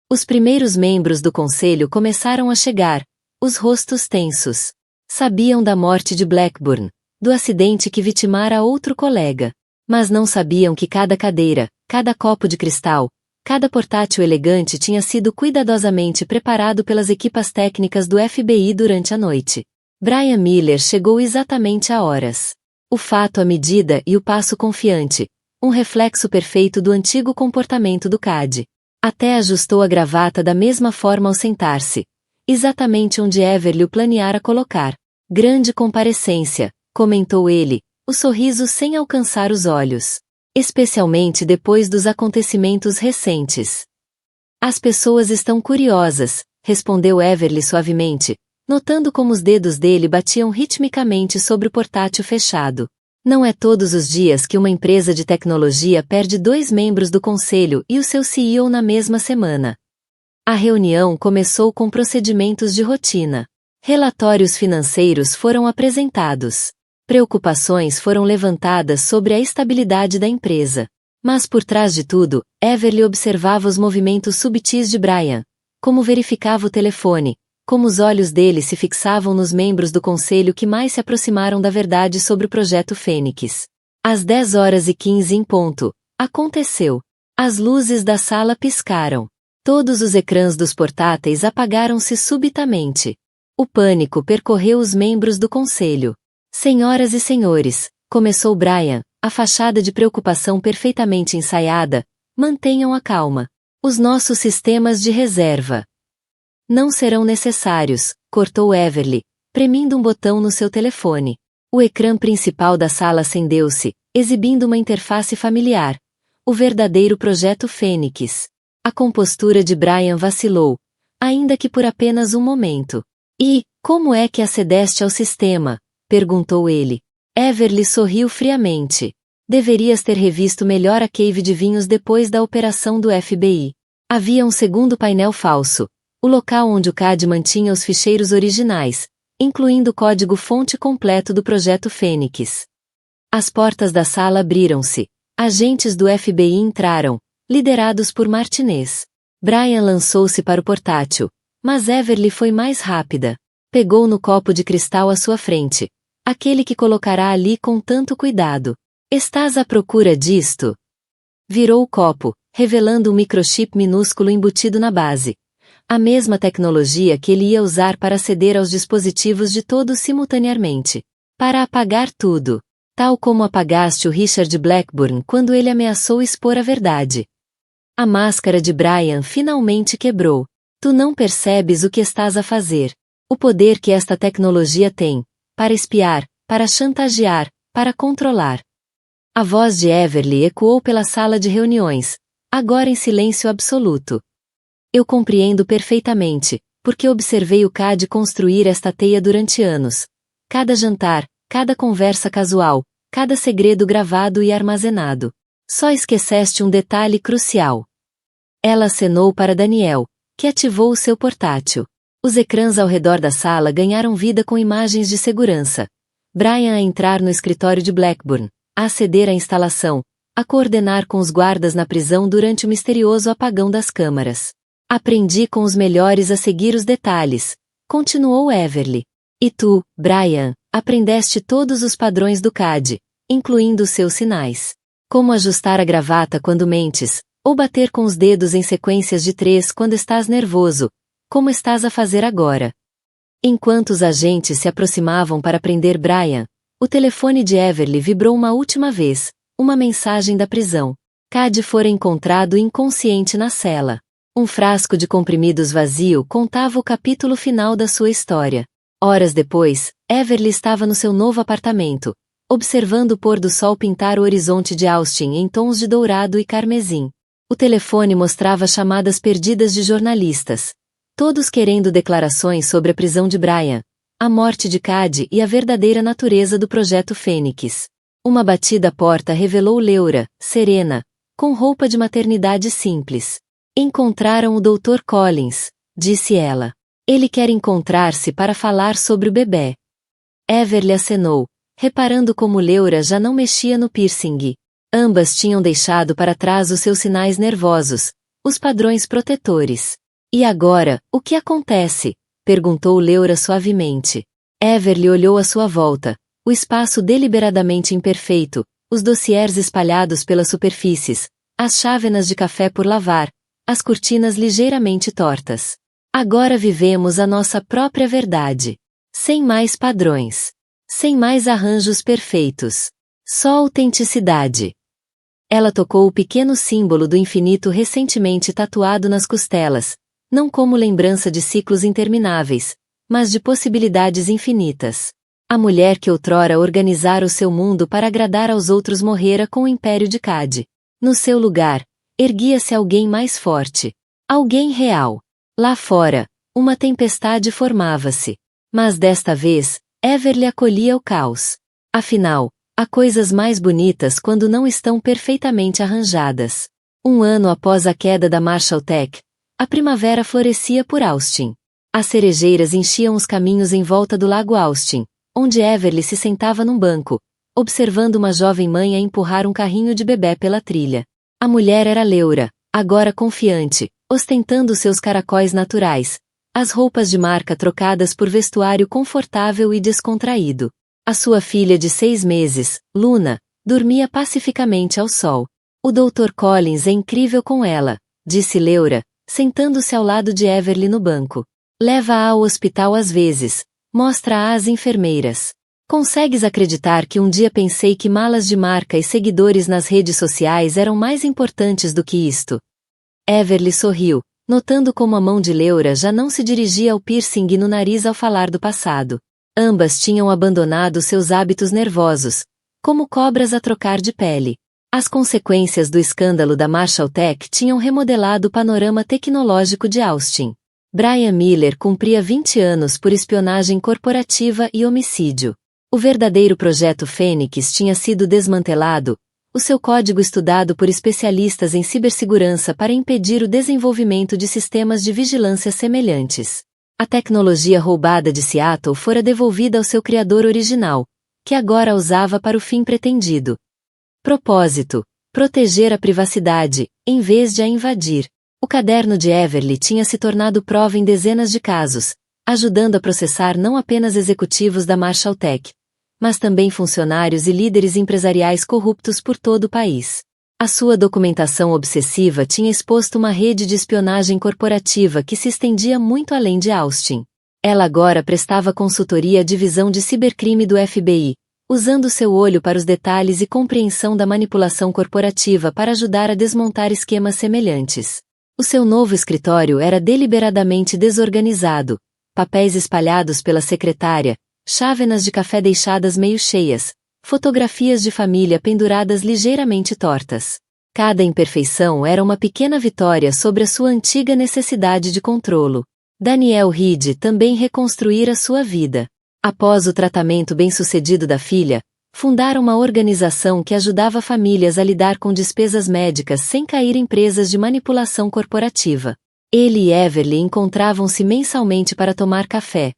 A: Os primeiros membros do conselho começaram a chegar, os rostos tensos. Sabiam da morte de Blackburn, do acidente que vitimara outro colega. Mas não sabiam que cada cadeira, cada copo de cristal, cada portátil elegante tinha sido cuidadosamente preparado pelas equipas técnicas do FBI durante a noite. Brian Miller chegou exatamente a horas. O fato à medida e o passo confiante, um reflexo perfeito do antigo comportamento do CAD. Até ajustou a gravata da mesma forma ao sentar-se, exatamente onde Everly o planeara colocar. Grande comparecência, comentou ele, o sorriso sem alcançar os olhos. Especialmente depois dos acontecimentos recentes. As pessoas estão curiosas, respondeu Everly suavemente, notando como os dedos dele batiam ritmicamente sobre o portátil fechado. Não é todos os dias que uma empresa de tecnologia perde 2 membros do conselho e o seu CEO na mesma semana. A reunião começou com procedimentos de rotina. Relatórios financeiros foram apresentados. Preocupações foram levantadas sobre a estabilidade da empresa. Mas por trás de tudo, Everly observava os movimentos subtis de Brian, como verificava o telefone, como os olhos dele se fixavam nos membros do conselho que mais se aproximaram da verdade sobre o projeto Fênix. Às 10h15 em ponto, aconteceu. As luzes da sala piscaram. Todos os ecrãs dos portáteis apagaram-se subitamente. O pânico percorreu os membros do conselho. Senhoras e senhores, começou Brian, a fachada de preocupação perfeitamente ensaiada, mantenham a calma. Os nossos sistemas de reserva não serão necessários, cortou Everly, premindo um botão no seu telefone. O ecrã principal da sala acendeu-se, exibindo uma interface familiar. O verdadeiro projeto Fênix. A compostura de Brian vacilou, ainda que por apenas um momento. E, como é que acedeste ao sistema? Perguntou ele. Everly sorriu friamente. Deverias ter revisto melhor a cave de vinhos depois da operação do FBI. Havia um segundo painel falso. O local onde o CAD mantinha os ficheiros originais, incluindo o código-fonte completo do projeto Fênix. As portas da sala abriram-se. Agentes do FBI entraram, liderados por Martinez. Brian lançou-se para o portátil, mas Everly foi mais rápida. Pegou no copo de cristal à sua frente. Aquele que colocará ali com tanto cuidado. Estás à procura disto? Virou o copo, revelando um microchip minúsculo embutido na base. A mesma tecnologia que ele ia usar para aceder aos dispositivos de todos simultaneamente. Para apagar tudo. Tal como apagaste o Richard Blackburn quando ele ameaçou expor a verdade. A máscara de Brian finalmente quebrou. Tu não percebes o que estás a fazer. O poder que esta tecnologia tem. Para espiar, para chantagear, para controlar. A voz de Everly ecoou pela sala de reuniões, agora em silêncio absoluto. Eu compreendo perfeitamente, porque observei o CAD construir esta teia durante anos. Cada jantar, cada conversa casual, cada segredo gravado e armazenado. Só esqueceste um detalhe crucial. Ela acenou para Daniel, que ativou o seu portátil. Os ecrãs ao redor da sala ganharam vida com imagens de segurança. Brian a entrar no escritório de Blackburn, a aceder à instalação, a coordenar com os guardas na prisão durante o misterioso apagão das câmaras. Aprendi com os melhores a seguir os detalhes, continuou Everly. E tu, Brian, aprendeste todos os padrões do CAD, incluindo os seus sinais. Como ajustar a gravata quando mentes, ou bater com os dedos em sequências de 3 quando estás nervoso, como estás a fazer agora. Enquanto os agentes se aproximavam para prender Brian, o telefone de Everly vibrou uma última vez, uma mensagem da prisão. CAD fora encontrado inconsciente na cela. Um frasco de comprimidos vazio contava o capítulo final da sua história. Horas depois, Everly estava no seu novo apartamento, observando o pôr do sol pintar o horizonte de Austin em tons de dourado e carmesim. O telefone mostrava chamadas perdidas de jornalistas, todos querendo declarações sobre a prisão de Brian, a morte de CAD e a verdadeira natureza do projeto Fênix. Uma batida à porta revelou Leura, serena, com roupa de maternidade simples. Encontraram o Dr. Collins, disse ela. Ele quer encontrar-se para falar sobre o bebê. Everly acenou, reparando como Leura já não mexia no piercing. Ambas tinham deixado para trás os seus sinais nervosos, os padrões protetores. E agora, o que acontece? Perguntou Leura suavemente. Everly olhou à sua volta, o espaço deliberadamente imperfeito, os dossiês espalhados pelas superfícies, as chávenas de café por lavar, as cortinas ligeiramente tortas. Agora vivemos a nossa própria verdade. Sem mais padrões. Sem mais arranjos perfeitos. Só autenticidade. Ela tocou o pequeno símbolo do infinito recentemente tatuado nas costelas, não como lembrança de ciclos intermináveis, mas de possibilidades infinitas. A mulher que outrora organizara o seu mundo para agradar aos outros morrera com o império de Cade. No seu lugar, erguia-se alguém mais forte. Alguém real. Lá fora, uma tempestade formava-se. Mas desta vez, Everly acolhia o caos. Afinal, há coisas mais bonitas quando não estão perfeitamente arranjadas. 1 ano após a queda da Marshalltech, a primavera florescia por Austin. As cerejeiras enchiam os caminhos em volta do Lago Austin, onde Everly se sentava num banco, observando uma jovem mãe a empurrar um carrinho de bebê pela trilha. A mulher era Leura, agora confiante, ostentando seus caracóis naturais, as roupas de marca trocadas por vestuário confortável e descontraído. A sua filha de 6 meses, Luna, dormia pacificamente ao sol. O Dr. Collins é incrível com ela, disse Leura, sentando-se ao lado de Everly no banco. Leva-a ao hospital às vezes, mostra-a às enfermeiras. Consegues acreditar que um dia pensei que malas de marca e seguidores nas redes sociais eram mais importantes do que isto? Everly sorriu, notando como a mão de Leura já não se dirigia ao piercing no nariz ao falar do passado. Ambas tinham abandonado seus hábitos nervosos, como cobras a trocar de pele. As consequências do escândalo da Marshalltech tinham remodelado o panorama tecnológico de Austin. Brian Miller cumpria 20 anos por espionagem corporativa e homicídio. O verdadeiro projeto Fênix tinha sido desmantelado, o seu código estudado por especialistas em cibersegurança para impedir o desenvolvimento de sistemas de vigilância semelhantes. A tecnologia roubada de Seattle fora devolvida ao seu criador original, que agora a usava para o fim pretendido. Propósito: proteger a privacidade, em vez de a invadir. O caderno de Everly tinha se tornado prova em dezenas de casos, ajudando a processar não apenas executivos da Marshalltech, mas também funcionários e líderes empresariais corruptos por todo o país. A sua documentação obsessiva tinha exposto uma rede de espionagem corporativa que se estendia muito além de Austin. Ela agora prestava consultoria à divisão de cibercrime do FBI, usando seu olho para os detalhes e compreensão da manipulação corporativa para ajudar a desmontar esquemas semelhantes. O seu novo escritório era deliberadamente desorganizado, papéis espalhados pela secretária, chávenas de café deixadas meio cheias, fotografias de família penduradas ligeiramente tortas. Cada imperfeição era uma pequena vitória sobre a sua antiga necessidade de controlo. Daniel Reed também reconstruíra sua vida. Após o tratamento bem-sucedido da filha, fundaram uma organização que ajudava famílias a lidar com despesas médicas sem cair em presas de manipulação corporativa. Ele e Everly encontravam-se mensalmente para tomar café,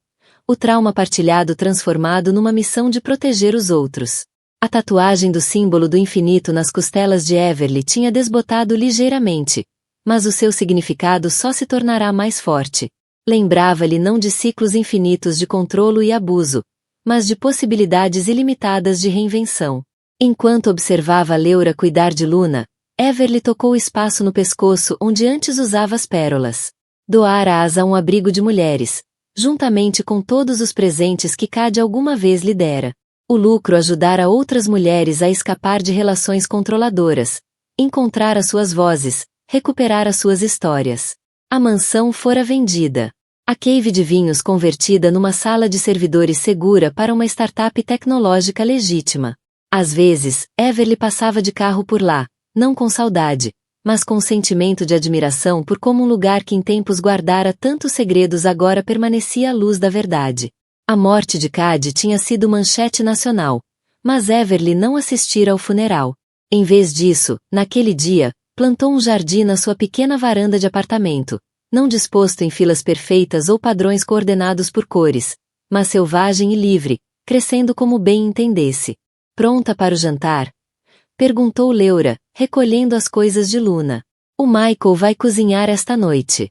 A: o trauma partilhado transformado numa missão de proteger os outros. A tatuagem do símbolo do infinito nas costelas de Everly tinha desbotado ligeiramente, mas o seu significado só se tornará mais forte. Lembrava-lhe não de ciclos infinitos de controlo e abuso, mas de possibilidades ilimitadas de reinvenção. Enquanto observava Leura cuidar de Luna, Everly tocou o espaço no pescoço onde antes usava as pérolas. Doara-as a um abrigo de mulheres, juntamente com todos os presentes que Cade alguma vez lhe dera. O lucro ajudara outras mulheres a escapar de relações controladoras, encontrar as suas vozes, recuperar as suas histórias. A mansão fora vendida. A cave de vinhos convertida numa sala de servidores segura para uma startup tecnológica legítima. Às vezes, Everly passava de carro por lá, não com saudade, mas com um sentimento de admiração por como um lugar que em tempos guardara tantos segredos agora permanecia à luz da verdade. A morte de Cade tinha sido manchete nacional, mas Everly não assistira ao funeral. Em vez disso, naquele dia, plantou um jardim na sua pequena varanda de apartamento, não disposto em filas perfeitas ou padrões coordenados por cores, mas selvagem e livre, crescendo como bem entendesse. Pronta para o jantar? Perguntou Leura, recolhendo as coisas de Luna. O Michael vai cozinhar esta noite.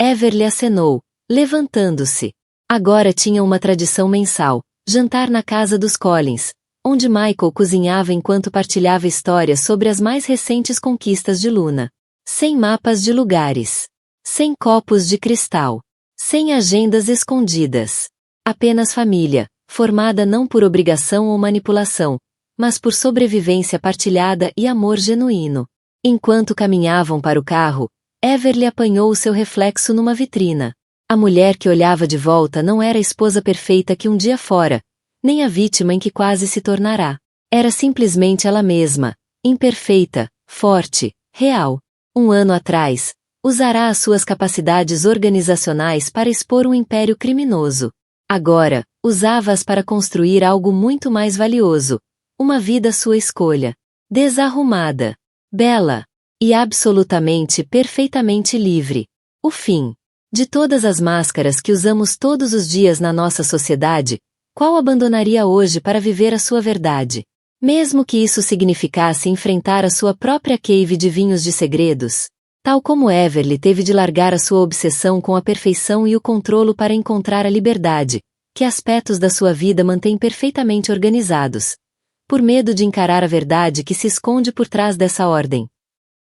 A: Everly acenou, levantando-se. Agora tinha uma tradição mensal, jantar na casa dos Collins, onde Michael cozinhava enquanto partilhava histórias sobre as mais recentes conquistas de Luna. Sem mapas de lugares. Sem copos de cristal. Sem agendas escondidas. Apenas família, formada não por obrigação ou manipulação, mas por sobrevivência partilhada e amor genuíno. Enquanto caminhavam para o carro, Everly apanhou o seu reflexo numa vitrina. A mulher que olhava de volta não era a esposa perfeita que um dia fora, nem a vítima em que quase se tornará. Era simplesmente ela mesma, imperfeita, forte, real. 1 ano atrás, usará as suas capacidades organizacionais para expor um império criminoso. Agora, usava-as para construir algo muito mais valioso, uma vida à sua escolha. Desarrumada, bela e absolutamente perfeitamente livre. O fim. De todas as máscaras que usamos todos os dias na nossa sociedade, qual abandonaria hoje para viver a sua verdade? Mesmo que isso significasse enfrentar a sua própria cave de vinhos de segredos. Tal como Everly teve de largar a sua obsessão com a perfeição e o controle para encontrar a liberdade, que aspectos da sua vida mantém perfeitamente organizados. Por medo de encarar a verdade que se esconde por trás dessa ordem.